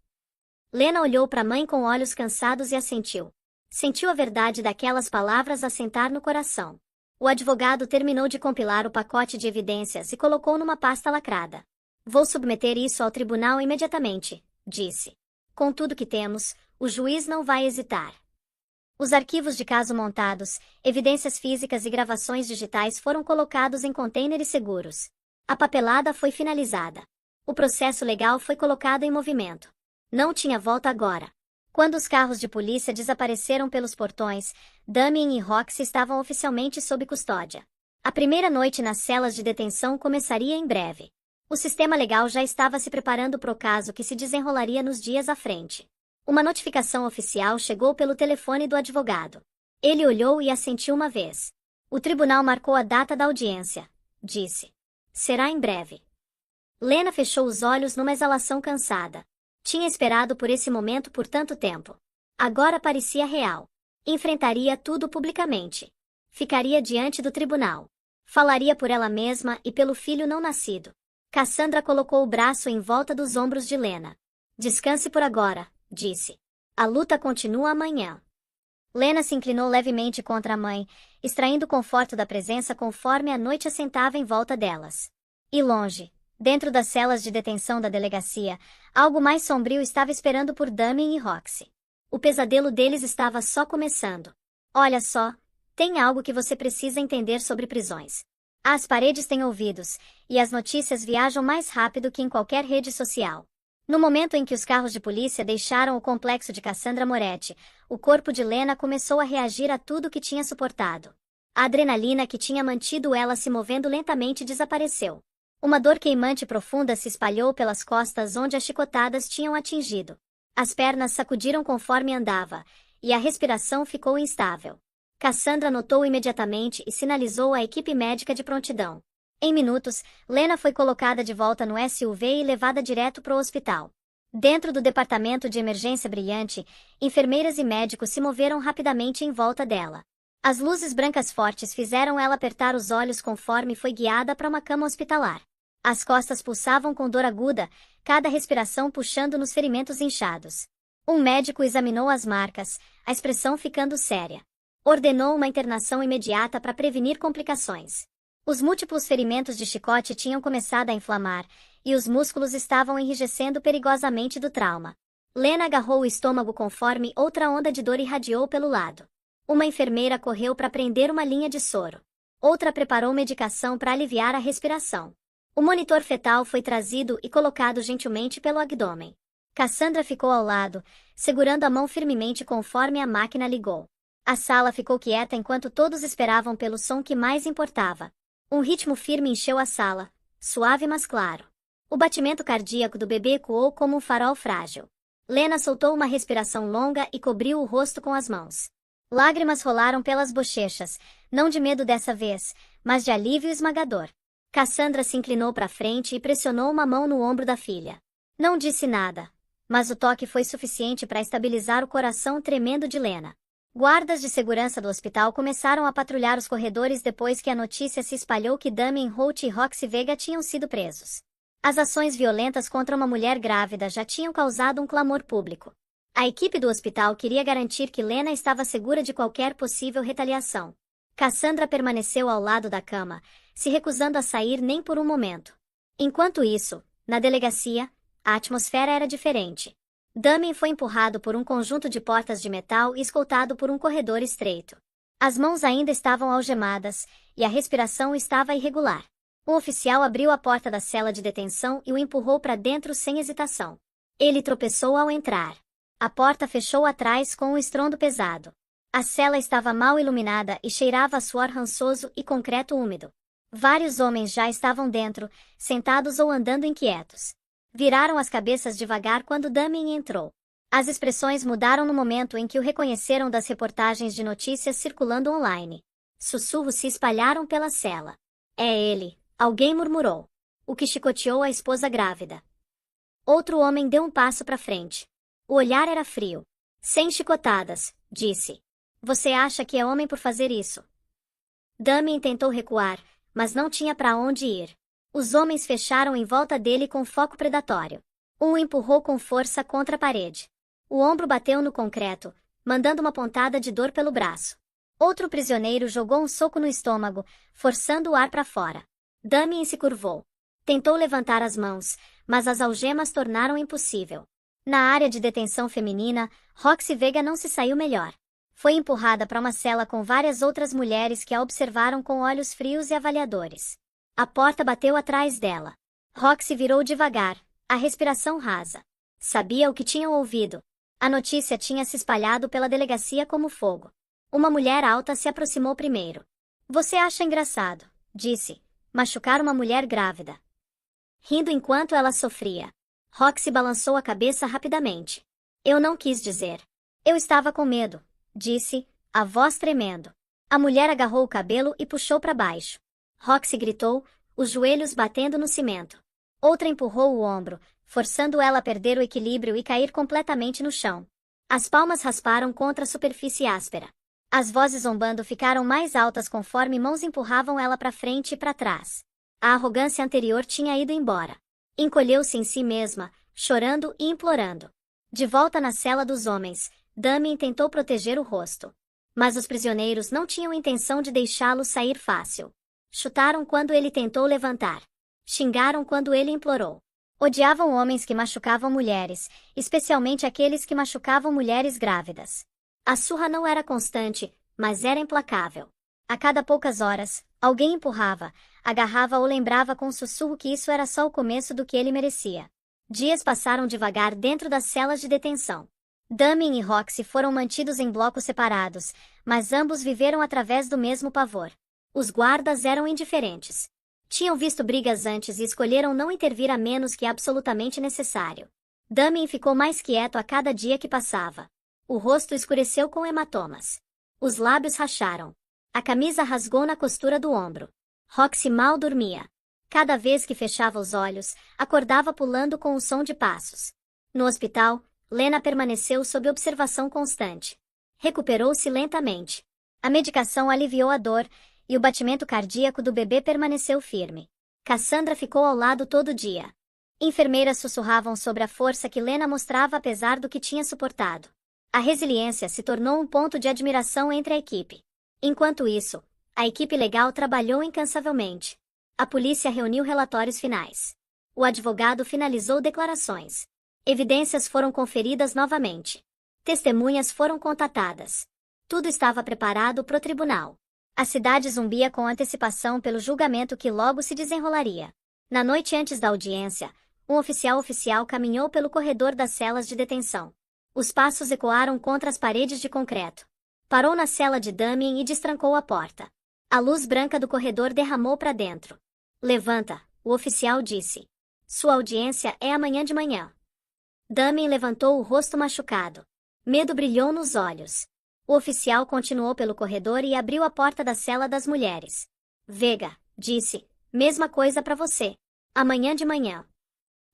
Lena olhou para a mãe com olhos cansados e assentiu. Sentiu a verdade daquelas palavras assentar no coração. O advogado terminou de compilar o pacote de evidências e colocou numa pasta lacrada. "Vou submeter isso ao tribunal imediatamente", disse. "Com tudo que temos, o juiz não vai hesitar." Os arquivos de caso montados, evidências físicas e gravações digitais foram colocados em contêineres seguros. A papelada foi finalizada. O processo legal foi colocado em movimento. Não tinha volta agora. Quando os carros de polícia desapareceram pelos portões, Damien e Roxy estavam oficialmente sob custódia. A primeira noite nas celas de detenção começaria em breve. O sistema legal já estava se preparando para o caso que se desenrolaria nos dias à frente. Uma notificação oficial chegou pelo telefone do advogado. Ele olhou e assentiu uma vez. O tribunal marcou a data da audiência, disse. Será em breve. Lena fechou os olhos numa exalação cansada. Tinha esperado por esse momento por tanto tempo. Agora parecia real. Enfrentaria tudo publicamente. Ficaria diante do tribunal. Falaria por ela mesma e pelo filho não nascido. Cassandra colocou o braço em volta dos ombros de Lena. Descanse por agora, disse. A luta continua amanhã. Lena se inclinou levemente contra a mãe, extraindo conforto da presença conforme a noite assentava em volta delas. E longe, dentro das celas de detenção da delegacia, algo mais sombrio estava esperando por Damien e Roxy. O pesadelo deles estava só começando. Olha só, tem algo que você precisa entender sobre prisões. As paredes têm ouvidos, e as notícias viajam mais rápido que em qualquer rede social. No momento em que os carros de polícia deixaram o complexo de Cassandra Moretti, o corpo de Lena começou a reagir a tudo que tinha suportado. A adrenalina que tinha mantido ela se movendo lentamente desapareceu. Uma dor queimante profunda se espalhou pelas costas onde as chicotadas tinham atingido. As pernas sacudiram conforme andava, e a respiração ficou instável. Cassandra notou imediatamente e sinalizou à equipe médica de prontidão. Em minutos, Lena foi colocada de volta no SUV e levada direto para o hospital. Dentro do departamento de emergência brilhante, enfermeiras e médicos se moveram rapidamente em volta dela. As luzes brancas fortes fizeram ela apertar os olhos conforme foi guiada para uma cama hospitalar. As costas pulsavam com dor aguda, cada respiração puxando nos ferimentos inchados. Um médico examinou as marcas, a expressão ficando séria. Ordenou uma internação imediata para prevenir complicações. Os múltiplos ferimentos de chicote tinham começado a inflamar, e os músculos estavam enrijecendo perigosamente do trauma. Lena agarrou o estômago conforme outra onda de dor irradiou pelo lado. Uma enfermeira correu para prender uma linha de soro. Outra preparou medicação para aliviar a respiração. O monitor fetal foi trazido e colocado gentilmente pelo abdômen. Cassandra ficou ao lado, segurando a mão firmemente conforme a máquina ligou. A sala ficou quieta enquanto todos esperavam pelo som que mais importava. Um ritmo firme encheu a sala, suave mas claro. O batimento cardíaco do bebê ecoou como um farol frágil. Lena soltou uma respiração longa e cobriu o rosto com as mãos. Lágrimas rolaram pelas bochechas, não de medo dessa vez, mas de alívio esmagador. Cassandra se inclinou para frente e pressionou uma mão no ombro da filha. Não disse nada, mas o toque foi suficiente para estabilizar o coração tremendo de Lena. Guardas de segurança do hospital começaram a patrulhar os corredores depois que a notícia se espalhou que Damien Holt e Roxy Vega tinham sido presos. As ações violentas contra uma mulher grávida já tinham causado um clamor público. A equipe do hospital queria garantir que Lena estava segura de qualquer possível retaliação. Cassandra permaneceu ao lado da cama, se recusando a sair nem por um momento. Enquanto isso, na delegacia, a atmosfera era diferente. Damien foi empurrado por um conjunto de portas de metal e escoltado por um corredor estreito. As mãos ainda estavam algemadas, e a respiração estava irregular. Um oficial abriu a porta da cela de detenção e o empurrou para dentro sem hesitação. Ele tropeçou ao entrar. A porta fechou atrás com um estrondo pesado. A cela estava mal iluminada e cheirava a suor rançoso e concreto úmido. Vários homens já estavam dentro, sentados ou andando inquietos. Viraram as cabeças devagar quando Damien entrou. As expressões mudaram no momento em que o reconheceram das reportagens de notícias circulando online. Sussurros se espalharam pela cela. É ele, alguém murmurou. O que chicoteou a esposa grávida. Outro homem deu um passo para frente. O olhar era frio. Sem chicotadas, disse. Você acha que é homem por fazer isso? Damien tentou recuar, mas não tinha para onde ir. Os homens fecharam em volta dele com foco predatório. Um o empurrou com força contra a parede. O ombro bateu no concreto, mandando uma pontada de dor pelo braço. Outro prisioneiro jogou um soco no estômago, forçando o ar para fora. Damien se curvou. Tentou levantar as mãos, mas as algemas tornaram impossível. Na área de detenção feminina, Roxy Vega não se saiu melhor. Foi empurrada para uma cela com várias outras mulheres que a observaram com olhos frios e avaliadores. A porta bateu atrás dela. Roxy virou devagar, a respiração rasa. Sabia o que tinham ouvido. A notícia tinha se espalhado pela delegacia como fogo. Uma mulher alta se aproximou primeiro. Você acha engraçado, disse, machucar uma mulher grávida. Rindo enquanto ela sofria. Roxy balançou a cabeça rapidamente. Eu não quis dizer. Eu estava com medo, disse, a voz tremendo. A mulher agarrou o cabelo e puxou para baixo. Roxy gritou, os joelhos batendo no cimento. Outra empurrou o ombro, forçando ela a perder o equilíbrio e cair completamente no chão. As palmas rasparam contra a superfície áspera. As vozes zombando ficaram mais altas conforme mãos empurravam ela para frente e para trás. A arrogância anterior tinha ido embora. Encolheu-se em si mesma, chorando e implorando. De volta na cela dos homens, Damien tentou proteger o rosto. Mas os prisioneiros não tinham intenção de deixá-lo sair fácil. Chutaram quando ele tentou levantar. Xingaram quando ele implorou. Odiavam homens que machucavam mulheres, especialmente aqueles que machucavam mulheres grávidas. A surra não era constante, mas era implacável. A cada poucas horas, alguém empurrava, agarrava ou lembrava com um sussurro que isso era só o começo do que ele merecia. Dias passaram devagar dentro das celas de detenção. Damien e Roxy foram mantidos em blocos separados, mas ambos viveram através do mesmo pavor. Os guardas eram indiferentes. Tinham visto brigas antes e escolheram não intervir a menos que absolutamente necessário. Damien ficou mais quieto a cada dia que passava. O rosto escureceu com hematomas. Os lábios racharam. A camisa rasgou na costura do ombro. Roxy mal dormia. Cada vez que fechava os olhos, acordava pulando com o som de passos. No hospital, Lena permaneceu sob observação constante. Recuperou-se lentamente. A medicação aliviou a dor, e o batimento cardíaco do bebê permaneceu firme. Cassandra ficou ao lado todo dia. Enfermeiras sussurravam sobre a força que Lena mostrava apesar do que tinha suportado. A resiliência se tornou um ponto de admiração entre a equipe. Enquanto isso, a equipe legal trabalhou incansavelmente. A polícia reuniu relatórios finais. O advogado finalizou declarações. Evidências foram conferidas novamente. Testemunhas foram contatadas. Tudo estava preparado para o tribunal. A cidade zumbia com antecipação pelo julgamento que logo se desenrolaria. Na noite antes da audiência, um oficial caminhou pelo corredor das celas de detenção. Os passos ecoaram contra as paredes de concreto. Parou na cela de Damien e destrancou a porta. A luz branca do corredor derramou para dentro. Levanta, o oficial disse. Sua audiência é amanhã de manhã. Damien levantou o rosto machucado. Medo brilhou nos olhos. O oficial continuou pelo corredor e abriu a porta da cela das mulheres. Vega, disse, mesma coisa para você. Amanhã de manhã.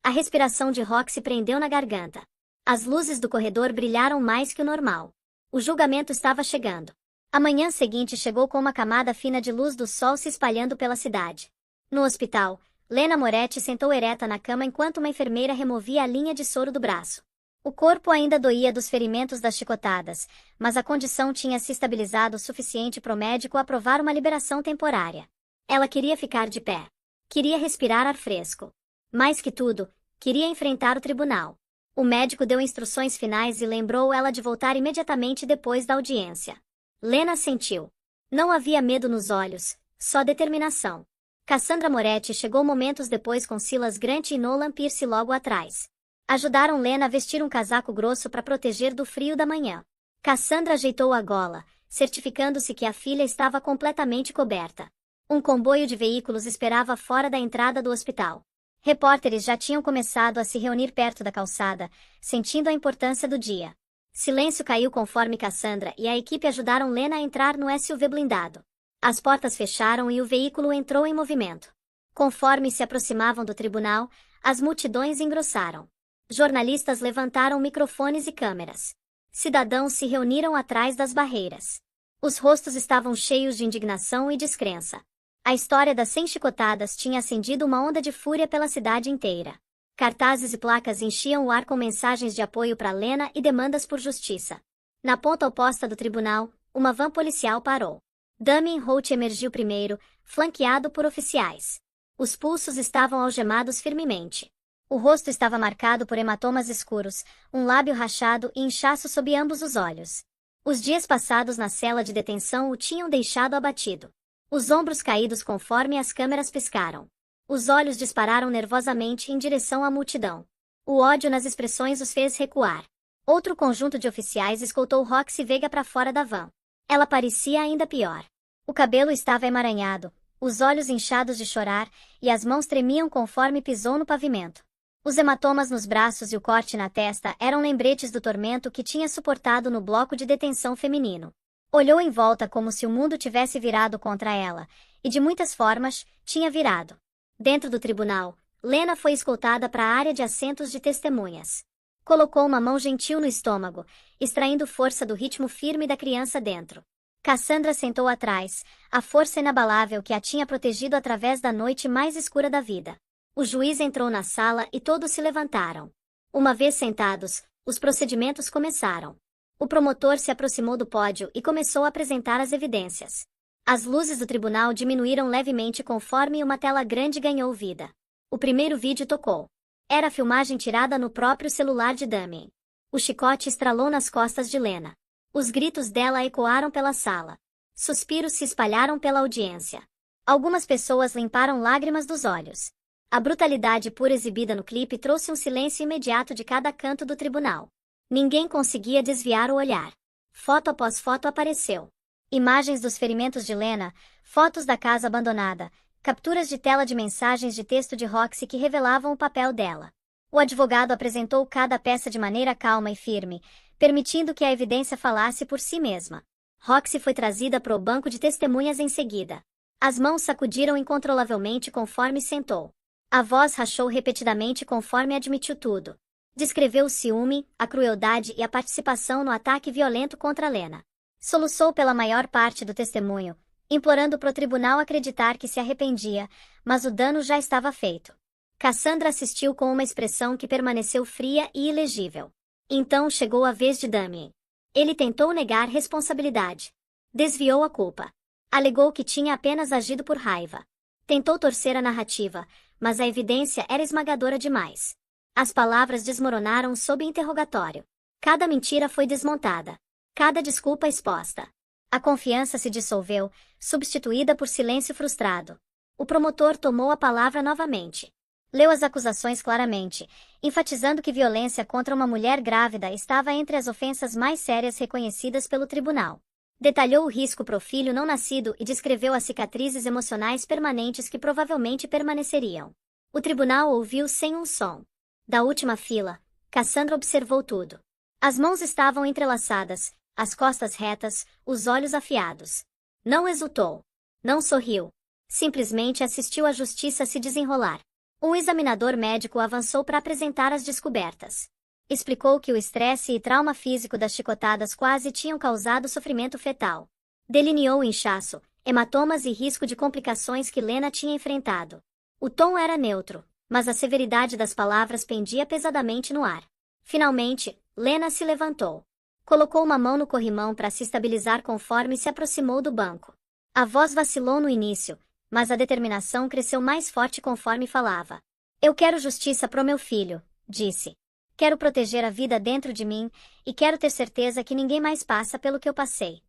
A respiração de Roxy prendeu na garganta. As luzes do corredor brilharam mais que o normal. O julgamento estava chegando. A manhã seguinte chegou com uma camada fina de luz do sol se espalhando pela cidade. No hospital, Lena Moretti sentou ereta na cama enquanto uma enfermeira removia a linha de soro do braço. O corpo ainda doía dos ferimentos das chicotadas, mas a condição tinha se estabilizado o suficiente para o médico aprovar uma liberação temporária. Ela queria ficar de pé. Queria respirar ar fresco. Mais que tudo, queria enfrentar o tribunal. O médico deu instruções finais e lembrou ela de voltar imediatamente depois da audiência. Lena sentiu. Não havia medo nos olhos, só determinação. Cassandra Moretti chegou momentos depois com Silas Grant e Nolan Pierce logo atrás. Ajudaram Lena a vestir um casaco grosso para proteger do frio da manhã. Cassandra ajeitou a gola, certificando-se que a filha estava completamente coberta. Um comboio de veículos esperava fora da entrada do hospital. Repórteres já tinham começado a se reunir perto da calçada, sentindo a importância do dia. Silêncio caiu conforme Cassandra e a equipe ajudaram Lena a entrar no SUV blindado. As portas fecharam e o veículo entrou em movimento. Conforme se aproximavam do tribunal, as multidões engrossaram. Jornalistas levantaram microfones e câmeras. Cidadãos se reuniram atrás das barreiras. Os rostos estavam cheios de indignação e descrença. A história das 100 chicotadas tinha acendido uma onda de fúria pela cidade inteira. Cartazes e placas enchiam o ar com mensagens de apoio para Lena e demandas por justiça. Na ponta oposta do tribunal, uma van policial parou. Damien Holt emergiu primeiro, flanqueado por oficiais. Os pulsos estavam algemados firmemente. O rosto estava marcado por hematomas escuros, um lábio rachado e inchaço sob ambos os olhos. Os dias passados na cela de detenção o tinham deixado abatido. Os ombros caídos conforme as câmeras piscaram. Os olhos dispararam nervosamente em direção à multidão. O ódio nas expressões os fez recuar. Outro conjunto de oficiais escoltou Roxy Vega para fora da van. Ela parecia ainda pior. O cabelo estava emaranhado, os olhos inchados de chorar, e as mãos tremiam conforme pisou no pavimento. Os hematomas nos braços e o corte na testa eram lembretes do tormento que tinha suportado no bloco de detenção feminino. Olhou em volta como se o mundo tivesse virado contra ela, e de muitas formas, tinha virado. Dentro do tribunal, Lena foi escoltada para a área de assentos de testemunhas. Colocou uma mão gentil no estômago, extraindo força do ritmo firme da criança dentro. Cassandra sentou atrás, a força inabalável que a tinha protegido através da noite mais escura da vida. O juiz entrou na sala e todos se levantaram. Uma vez sentados, os procedimentos começaram. O promotor se aproximou do pódio e começou a apresentar as evidências. As luzes do tribunal diminuíram levemente conforme uma tela grande ganhou vida. O primeiro vídeo tocou. Era a filmagem tirada no próprio celular de Damien. O chicote estralou nas costas de Lena. Os gritos dela ecoaram pela sala. Suspiros se espalharam pela audiência. Algumas pessoas limparam lágrimas dos olhos. A brutalidade pura exibida no clipe trouxe um silêncio imediato de cada canto do tribunal. Ninguém conseguia desviar o olhar. Foto após foto apareceu. Imagens dos ferimentos de Lena, fotos da casa abandonada, capturas de tela de mensagens de texto de Roxy que revelavam o papel dela. O advogado apresentou cada peça de maneira calma e firme, permitindo que a evidência falasse por si mesma. Roxy foi trazida para o banco de testemunhas em seguida. As mãos sacudiram incontrolavelmente conforme sentou. A voz rachou repetidamente conforme admitiu tudo. Descreveu o ciúme, a crueldade e a participação no ataque violento contra Lena. Soluçou pela maior parte do testemunho, implorando pro tribunal acreditar que se arrependia, mas o dano já estava feito. Cassandra assistiu com uma expressão que permaneceu fria e ilegível. Então chegou a vez de Damien. Ele tentou negar responsabilidade. Desviou a culpa. Alegou que tinha apenas agido por raiva. Tentou torcer a narrativa, mas a evidência era esmagadora demais. As palavras desmoronaram sob interrogatório. Cada mentira foi desmontada. Cada desculpa exposta. A confiança se dissolveu, substituída por silêncio frustrado. O promotor tomou a palavra novamente. Leu as acusações claramente, enfatizando que violência contra uma mulher grávida estava entre as ofensas mais sérias reconhecidas pelo tribunal. Detalhou o risco para o filho não nascido e descreveu as cicatrizes emocionais permanentes que provavelmente permaneceriam. O tribunal ouviu sem um som. Da última fila, Cassandra observou tudo. As mãos estavam entrelaçadas, as costas retas, os olhos afiados. Não exultou. Não sorriu. Simplesmente assistiu a justiça se desenrolar. Um examinador médico avançou para apresentar as descobertas. Explicou que o estresse e trauma físico das chicotadas quase tinham causado sofrimento fetal. Delineou o inchaço, hematomas e risco de complicações que Lena tinha enfrentado. O tom era neutro, mas a severidade das palavras pendia pesadamente no ar. Finalmente, Lena se levantou. Colocou uma mão no corrimão para se estabilizar conforme se aproximou do banco. A voz vacilou no início, mas a determinação cresceu mais forte conforme falava. Eu quero justiça pro meu filho, disse. Quero proteger a vida dentro de mim, e quero ter certeza que ninguém mais passa pelo que eu passei.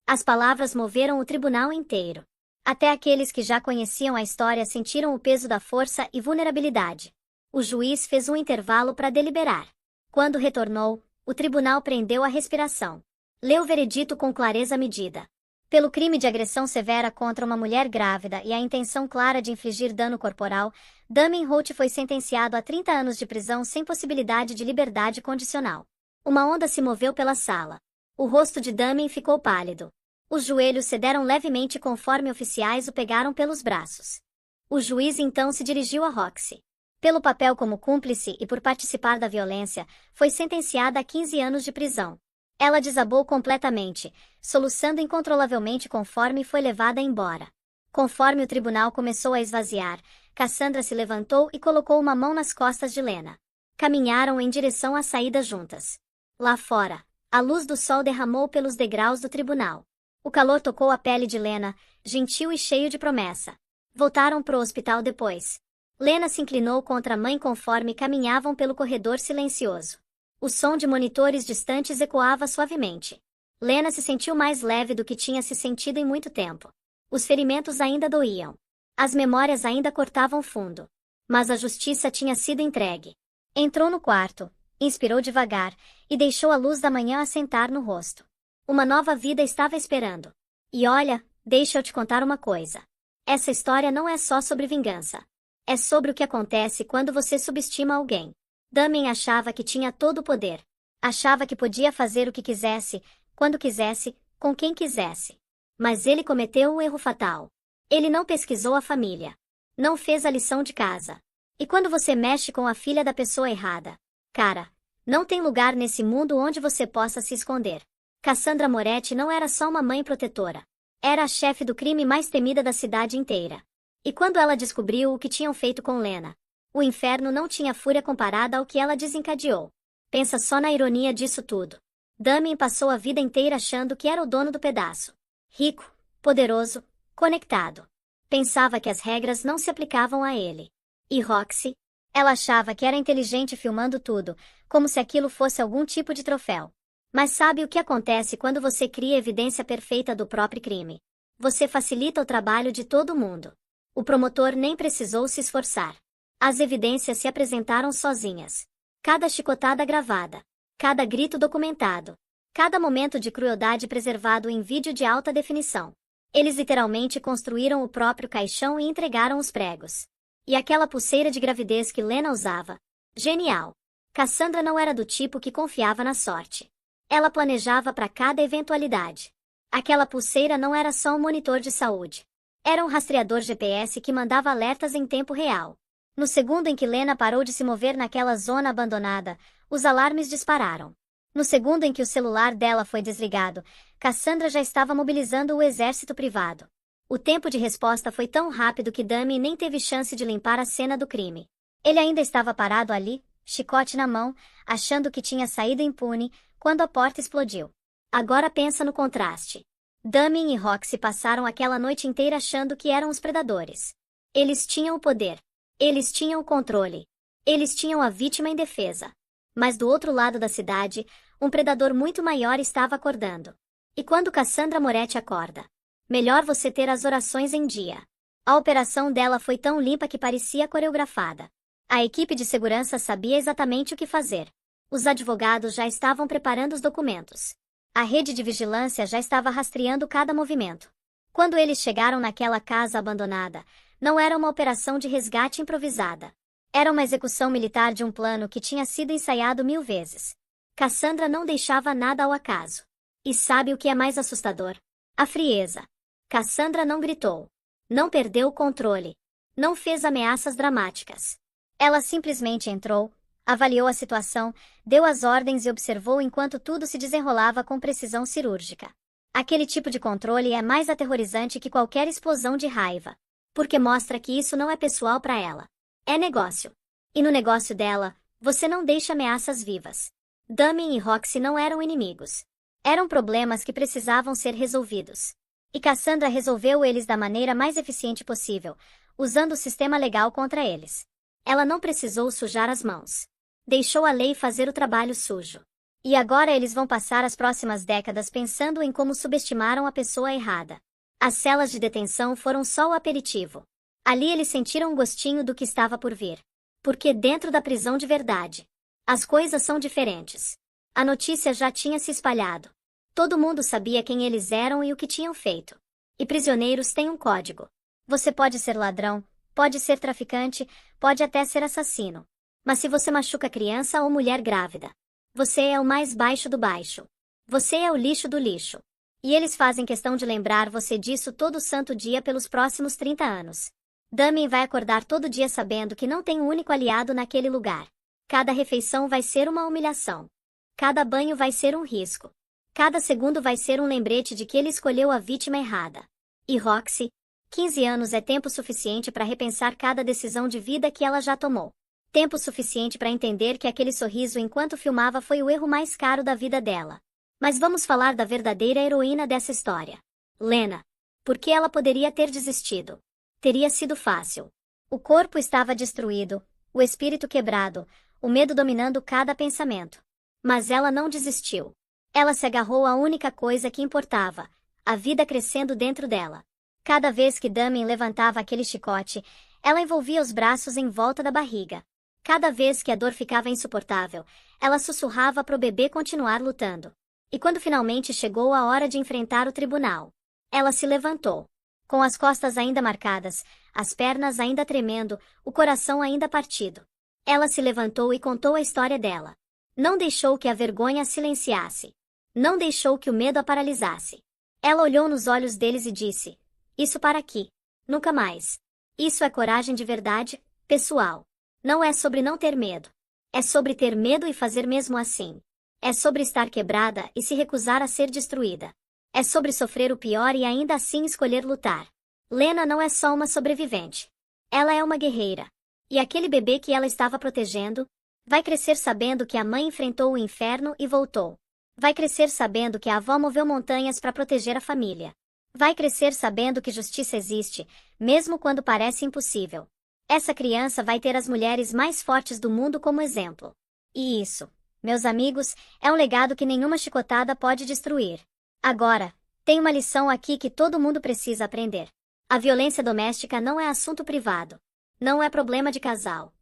As palavras moveram o tribunal inteiro. Até aqueles que já conheciam a história sentiram o peso da força e vulnerabilidade. O juiz fez um intervalo para deliberar. Quando retornou, o tribunal prendeu a respiração. Leu o veredito com clareza medida. Pelo crime de agressão severa contra uma mulher grávida e a intenção clara de infligir dano corporal, Damien Holt foi sentenciado a 30 anos de prisão sem possibilidade de liberdade condicional. Uma onda se moveu pela sala. O rosto de Damien ficou pálido. Os joelhos cederam levemente conforme oficiais o pegaram pelos braços. O juiz então se dirigiu a Roxy. Pelo papel como cúmplice e por participar da violência, foi sentenciada a 15 anos de prisão. Ela desabou completamente, soluçando incontrolavelmente conforme foi levada embora. Conforme o tribunal começou a esvaziar, Cassandra se levantou e colocou uma mão nas costas de Lena. Caminharam em direção à saída juntas. Lá fora, a luz do sol derramou pelos degraus do tribunal. O calor tocou a pele de Lena, gentil e cheio de promessa. Voltaram pro hospital depois. Lena se inclinou contra a mãe conforme caminhavam pelo corredor silencioso. O som de monitores distantes ecoava suavemente. Lena se sentiu mais leve do que tinha se sentido em muito tempo. Os ferimentos ainda doíam. As memórias ainda cortavam fundo. Mas a justiça tinha sido entregue. Entrou no quarto, Inspirou devagar, e deixou a luz da manhã assentar no rosto. Uma nova vida estava esperando. E olha, deixa eu te contar uma coisa. Essa história não é só sobre vingança. É sobre o que acontece quando você subestima alguém. Damien achava que tinha todo o poder. Achava que podia fazer o que quisesse, quando quisesse, com quem quisesse. Mas ele cometeu um erro fatal. Ele não pesquisou a família. Não fez a lição de casa. E quando você mexe com a filha da pessoa errada? Cara, não tem lugar nesse mundo onde você possa se esconder. Cassandra Moretti não era só uma mãe protetora. Era a chefe do crime mais temida da cidade inteira. E quando ela descobriu o que tinham feito com Lena, o inferno não tinha fúria comparada ao que ela desencadeou. Pensa só na ironia disso tudo. Damien passou a vida inteira achando que era o dono do pedaço. Rico, poderoso, conectado. Pensava que as regras não se aplicavam a ele. E Roxy? Ela achava que era inteligente filmando tudo, como se aquilo fosse algum tipo de troféu. Mas sabe o que acontece quando você cria evidência perfeita do próprio crime? Você facilita o trabalho de todo mundo. O promotor nem precisou se esforçar. As evidências se apresentaram sozinhas. Cada chicotada gravada. Cada grito documentado. Cada momento de crueldade preservado em vídeo de alta definição. Eles literalmente construíram o próprio caixão e entregaram os pregos. E aquela pulseira de gravidez que Lena usava. Genial! Cassandra não era do tipo que confiava na sorte. Ela planejava para cada eventualidade. Aquela pulseira não era só um monitor de saúde. Era um rastreador GPS que mandava alertas em tempo real. No segundo em que Lena parou de se mover naquela zona abandonada, os alarmes dispararam. No segundo em que o celular dela foi desligado, Cassandra já estava mobilizando o exército privado. O tempo de resposta foi tão rápido que Damien nem teve chance de limpar a cena do crime. Ele ainda estava parado ali, chicote na mão, achando que tinha saído impune, quando a porta explodiu. Agora pensa no contraste. Damien e Roxy passaram aquela noite inteira achando que eram os predadores. Eles tinham o poder. Eles tinham o controle. Eles tinham a vítima indefesa. Mas do outro lado da cidade, um predador muito maior estava acordando. E quando Cassandra Moretti acorda? Melhor você ter as orações em dia. A operação dela foi tão limpa que parecia coreografada. A equipe de segurança sabia exatamente o que fazer. Os advogados já estavam preparando os documentos. A rede de vigilância já estava rastreando cada movimento. Quando eles chegaram naquela casa abandonada, não era uma operação de resgate improvisada. Era uma execução militar de um plano que tinha sido ensaiado 1000 vezes. Cassandra não deixava nada ao acaso. E sabe o que é mais assustador? A frieza. Cassandra não gritou. Não perdeu o controle. Não fez ameaças dramáticas. Ela simplesmente entrou, avaliou a situação, deu as ordens e observou enquanto tudo se desenrolava com precisão cirúrgica. Aquele tipo de controle é mais aterrorizante que qualquer explosão de raiva. Porque mostra que isso não é pessoal para ela. É negócio. E no negócio dela, você não deixa ameaças vivas. Damien e Roxy não eram inimigos. Eram problemas que precisavam ser resolvidos. E Cassandra resolveu eles da maneira mais eficiente possível, usando o sistema legal contra eles. Ela não precisou sujar as mãos. Deixou a lei fazer o trabalho sujo. E agora eles vão passar as próximas décadas pensando em como subestimaram a pessoa errada. As celas de detenção foram só o aperitivo. Ali eles sentiram um gostinho do que estava por vir. Porque dentro da prisão de verdade, as coisas são diferentes. A notícia já tinha se espalhado. Todo mundo sabia quem eles eram e o que tinham feito. E prisioneiros têm um código. Você pode ser ladrão, pode ser traficante, pode até ser assassino. Mas se você machuca criança ou mulher grávida, você é o mais baixo do baixo. Você é o lixo do lixo. E eles fazem questão de lembrar você disso todo santo dia pelos próximos 30 anos. Damien vai acordar todo dia sabendo que não tem um único aliado naquele lugar. Cada refeição vai ser uma humilhação. Cada banho vai ser um risco. Cada segundo vai ser um lembrete de que ele escolheu a vítima errada. E Roxy? 15 anos é tempo suficiente para repensar cada decisão de vida que ela já tomou. Tempo suficiente para entender que aquele sorriso enquanto filmava foi o erro mais caro da vida dela. Mas vamos falar da verdadeira heroína dessa história. Lena. Porque ela poderia ter desistido. Teria sido fácil. O corpo estava destruído, o espírito quebrado, o medo dominando cada pensamento. Mas ela não desistiu. Ela se agarrou à única coisa que importava, a vida crescendo dentro dela. Cada vez que Damien levantava aquele chicote, ela envolvia os braços em volta da barriga. Cada vez que a dor ficava insuportável, ela sussurrava pro bebê continuar lutando. E quando finalmente chegou a hora de enfrentar o tribunal, ela se levantou. Com as costas ainda marcadas, as pernas ainda tremendo, o coração ainda partido. Ela se levantou e contou a história dela. Não deixou que a vergonha a silenciasse. Não deixou que o medo a paralisasse. Ela olhou nos olhos deles e disse: "Isso para aqui. Nunca mais. Isso é coragem de verdade, pessoal. Não é sobre não ter medo. É sobre ter medo e fazer mesmo assim. É sobre estar quebrada e se recusar a ser destruída. É sobre sofrer o pior e ainda assim escolher lutar. Lena não é só uma sobrevivente. Ela é uma guerreira. E aquele bebê que ela estava protegendo vai crescer sabendo que a mãe enfrentou o inferno e voltou. Vai crescer sabendo que a avó moveu montanhas para proteger a família. Vai crescer sabendo que justiça existe, mesmo quando parece impossível. Essa criança vai ter as mulheres mais fortes do mundo como exemplo. E isso, meus amigos, é um legado que nenhuma chicotada pode destruir. Agora, tem uma lição aqui que todo mundo precisa aprender. A violência doméstica não é assunto privado. Não é problema de casal.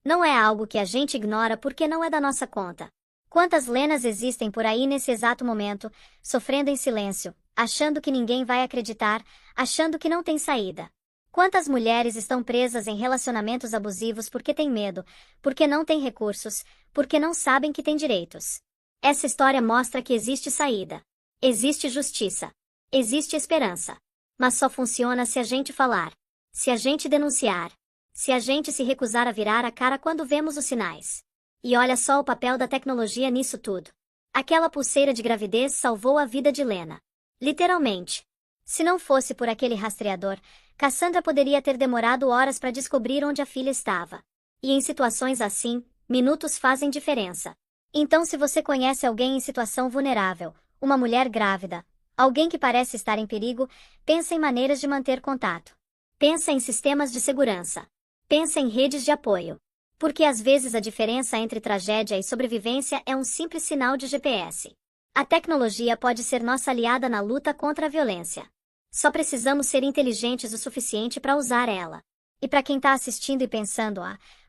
Não é algo que a gente ignora porque não é da nossa conta. Quantas Lenas existem por aí nesse exato momento, sofrendo em silêncio, achando que ninguém vai acreditar, achando que não tem saída? Quantas mulheres estão presas em relacionamentos abusivos porque têm medo, porque não têm recursos, porque não sabem que têm direitos? Essa história mostra que existe saída. Existe justiça. Existe esperança. Mas só funciona se a gente falar. Se a gente denunciar. Se a gente se recusar a virar a cara quando vemos os sinais. E olha só o papel da tecnologia nisso tudo. Aquela pulseira de gravidez salvou a vida de Lena. Literalmente. Se não fosse por aquele rastreador, Cassandra poderia ter demorado horas para descobrir onde a filha estava. E em situações assim, minutos fazem diferença. Então, se você conhece alguém em situação vulnerável, uma mulher grávida, alguém que parece estar em perigo, pensa em maneiras de manter contato. Pensa em sistemas de segurança. Pensa em redes de apoio. Porque às vezes a diferença entre tragédia e sobrevivência é um simples sinal de GPS. A tecnologia pode ser nossa aliada na luta contra a violência. Só precisamos ser inteligentes o suficiente para usar ela. E para quem está assistindo e pensando,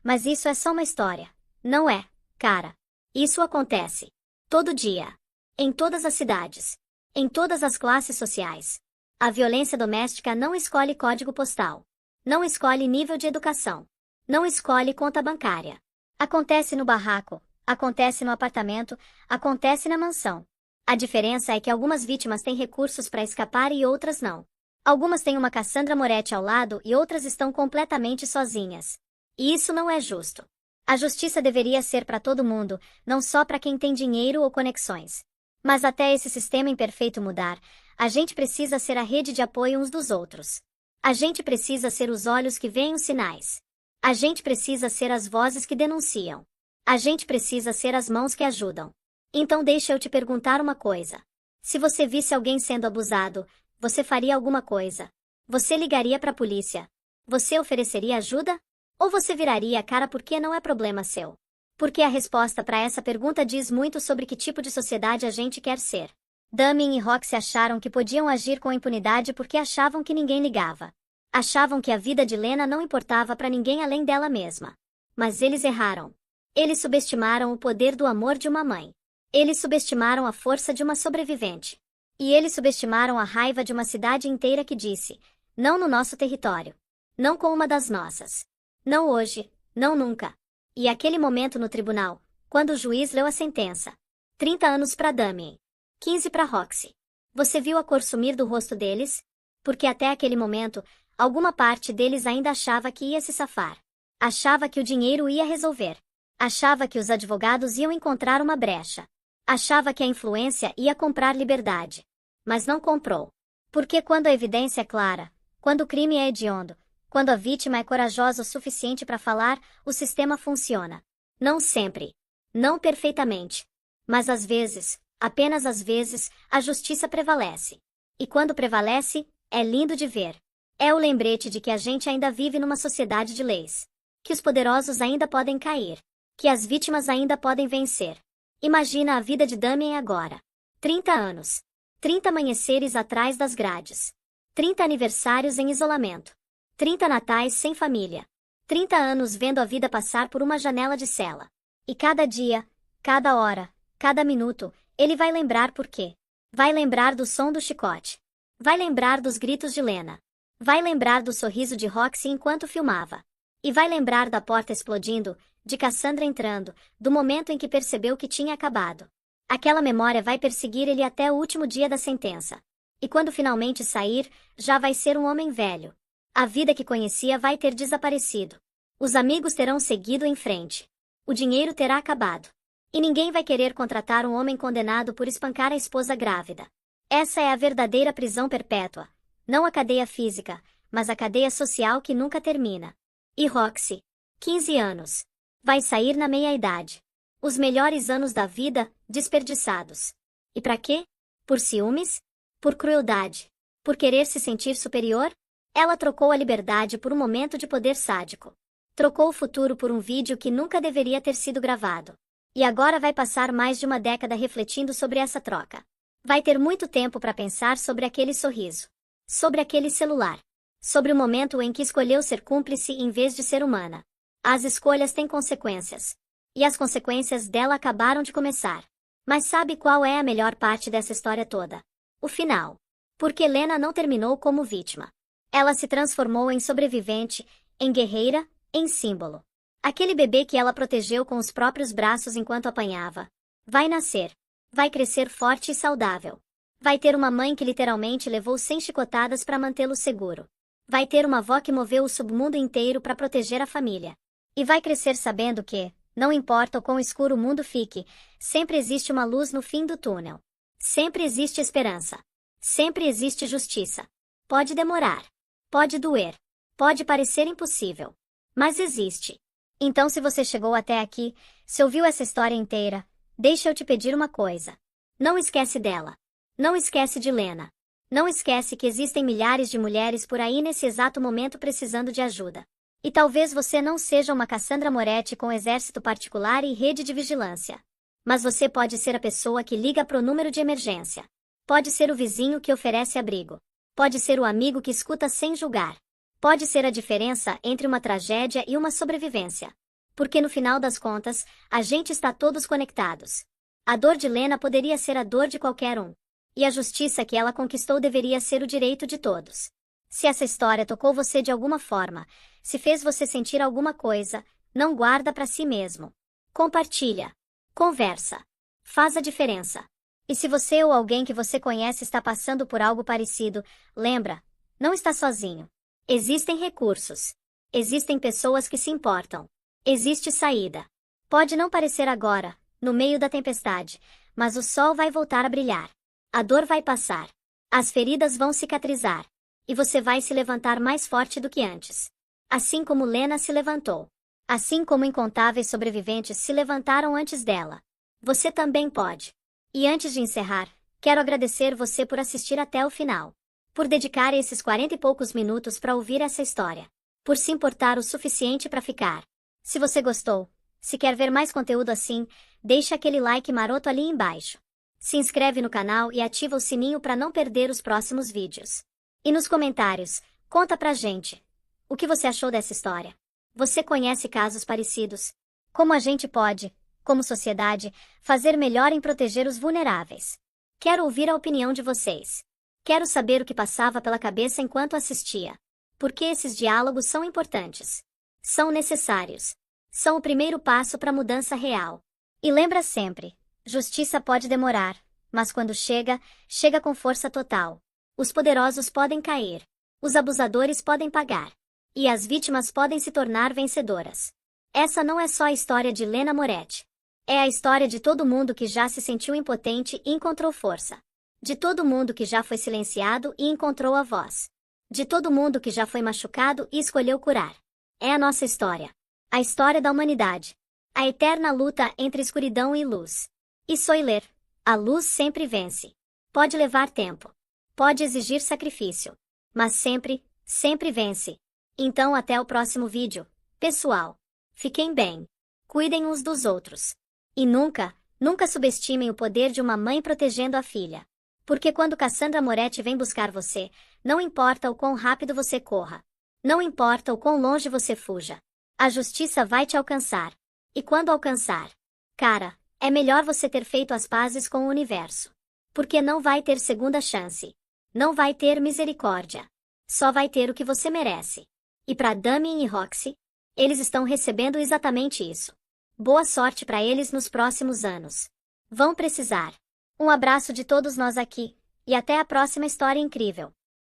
mas isso é só uma história. Não é, cara. Isso acontece. Todo dia. Em todas as cidades. Em todas as classes sociais. A violência doméstica não escolhe código postal. Não escolhe nível de educação. Não escolhe conta bancária. Acontece no barraco, acontece no apartamento, acontece na mansão. A diferença é que algumas vítimas têm recursos para escapar e outras não. Algumas têm uma Cassandra Moretti ao lado e outras estão completamente sozinhas. E isso não é justo. A justiça deveria ser para todo mundo, não só para quem tem dinheiro ou conexões. Mas até esse sistema imperfeito mudar, a gente precisa ser a rede de apoio uns dos outros. A gente precisa ser os olhos que veem os sinais. A gente precisa ser as vozes que denunciam. A gente precisa ser as mãos que ajudam. Então deixa eu te perguntar uma coisa. Se você visse alguém sendo abusado, você faria alguma coisa? Você ligaria para a polícia? Você ofereceria ajuda? Ou você viraria a cara porque não é problema seu? Porque a resposta para essa pergunta diz muito sobre que tipo de sociedade a gente quer ser. Damien e Roxy acharam que podiam agir com impunidade porque achavam que ninguém ligava. Achavam que a vida de Lena não importava para ninguém além dela mesma. Mas eles erraram. Eles subestimaram o poder do amor de uma mãe. Eles subestimaram a força de uma sobrevivente. E eles subestimaram a raiva de uma cidade inteira que disse: não no nosso território. Não com uma das nossas. Não hoje, não nunca. E aquele momento no tribunal, quando o juiz leu a sentença. 30 anos para Damien. 15 para Roxy. Você viu a cor sumir do rosto deles? Porque até aquele momento, alguma parte deles ainda achava que ia se safar. Achava que o dinheiro ia resolver. Achava que os advogados iam encontrar uma brecha. Achava que a influência ia comprar liberdade. Mas não comprou. Porque quando a evidência é clara, quando o crime é hediondo, quando a vítima é corajosa o suficiente para falar, o sistema funciona. Não sempre. Não perfeitamente. Mas às vezes, apenas às vezes, a justiça prevalece. E quando prevalece, é lindo de ver. É o lembrete de que a gente ainda vive numa sociedade de leis. Que os poderosos ainda podem cair. Que as vítimas ainda podem vencer. Imagina a vida de Damien agora. 30 anos. 30 amanheceres atrás das grades. 30 aniversários em isolamento. 30 natais sem família. 30 anos vendo a vida passar por uma janela de cela. E cada dia, cada hora, cada minuto, ele vai lembrar por quê. Vai lembrar do som do chicote. Vai lembrar dos gritos de Lena. Vai lembrar do sorriso de Roxy enquanto filmava. E vai lembrar da porta explodindo, de Cassandra entrando, do momento em que percebeu que tinha acabado. Aquela memória vai perseguir ele até o último dia da sentença. E quando finalmente sair, já vai ser um homem velho. A vida que conhecia vai ter desaparecido. Os amigos terão seguido em frente. O dinheiro terá acabado. E ninguém vai querer contratar um homem condenado por espancar a esposa grávida. Essa é a verdadeira prisão perpétua. Não a cadeia física, mas a cadeia social que nunca termina. E Roxy, 15 anos. Vai sair na meia-idade. Os melhores anos da vida, desperdiçados. E pra quê? Por ciúmes? Por crueldade? Por querer se sentir superior? Ela trocou a liberdade por um momento de poder sádico. Trocou o futuro por um vídeo que nunca deveria ter sido gravado. E agora vai passar mais de uma década refletindo sobre essa troca. Vai ter muito tempo para pensar sobre aquele sorriso. Sobre aquele celular. Sobre o momento em que escolheu ser cúmplice em vez de ser humana. As escolhas têm consequências. E as consequências dela acabaram de começar. Mas sabe qual é a melhor parte dessa história toda? O final. Porque Lena não terminou como vítima. Ela se transformou em sobrevivente, em guerreira, em símbolo. Aquele bebê que ela protegeu com os próprios braços enquanto apanhava. Vai nascer. Vai crescer forte e saudável. Vai ter uma mãe que literalmente levou 100 chicotadas para mantê-lo seguro. Vai ter uma avó que moveu o submundo inteiro para proteger a família. E vai crescer sabendo que, não importa o quão escuro o mundo fique, sempre existe uma luz no fim do túnel. Sempre existe esperança. Sempre existe justiça. Pode demorar. Pode doer. Pode parecer impossível. Mas existe. Então, se você chegou até aqui, se ouviu essa história inteira, deixa eu te pedir uma coisa. Não esquece dela. Não esquece de Lena. Não esquece que existem milhares de mulheres por aí nesse exato momento precisando de ajuda. E talvez você não seja uma Cassandra Moretti com exército particular e rede de vigilância. Mas você pode ser a pessoa que liga pro número de emergência. Pode ser o vizinho que oferece abrigo. Pode ser o amigo que escuta sem julgar. Pode ser a diferença entre uma tragédia e uma sobrevivência. Porque no final das contas, a gente está todos conectados. A dor de Lena poderia ser a dor de qualquer um. E a justiça que ela conquistou deveria ser o direito de todos. Se essa história tocou você de alguma forma, se fez você sentir alguma coisa, não guarda para si mesmo. Compartilha. Conversa. Faz a diferença. E se você ou alguém que você conhece está passando por algo parecido, lembra, não está sozinho. Existem recursos. Existem pessoas que se importam. Existe saída. Pode não parecer agora, no meio da tempestade, mas o sol vai voltar a brilhar. A dor vai passar. As feridas vão cicatrizar. E você vai se levantar mais forte do que antes. Assim como Lena se levantou. Assim como incontáveis sobreviventes se levantaram antes dela. Você também pode. E antes de encerrar, quero agradecer você por assistir até o final. Por dedicar esses 40 e poucos minutos para ouvir essa história. Por se importar o suficiente para ficar. Se você gostou, se quer ver mais conteúdo assim, deixa aquele like maroto ali embaixo. Se inscreve no canal e ativa o sininho para não perder os próximos vídeos. E nos comentários, conta pra gente. O que você achou dessa história? Você conhece casos parecidos? Como a gente pode, como sociedade, fazer melhor em proteger os vulneráveis? Quero ouvir a opinião de vocês. Quero saber o que passava pela cabeça enquanto assistia. Porque esses diálogos são importantes. São necessários. São o primeiro passo para a mudança real. E lembra sempre, justiça pode demorar, mas quando chega, chega com força total. Os poderosos podem cair. Os abusadores podem pagar. E as vítimas podem se tornar vencedoras. Essa não é só a história de Lena Moretti. É a história de todo mundo que já se sentiu impotente e encontrou força. De todo mundo que já foi silenciado e encontrou a voz. De todo mundo que já foi machucado e escolheu curar. É a nossa história. A história da humanidade. A eterna luta entre escuridão e luz. E Soiler, a luz sempre vence. Pode levar tempo. Pode exigir sacrifício. Mas sempre, sempre vence. Então até o próximo vídeo, pessoal. Fiquem bem. Cuidem uns dos outros. E nunca, nunca subestimem o poder de uma mãe protegendo a filha. Porque quando Cassandra Moretti vem buscar você, não importa o quão rápido você corra. Não importa o quão longe você fuja. A justiça vai te alcançar. E quando alcançar? Cara, é melhor você ter feito as pazes com o universo. Porque não vai ter segunda chance. Não vai ter misericórdia. Só vai ter o que você merece. E para Damien e Roxy, eles estão recebendo exatamente isso. Boa sorte para eles nos próximos anos. Vão precisar. Um abraço de todos nós aqui, e até a próxima história incrível.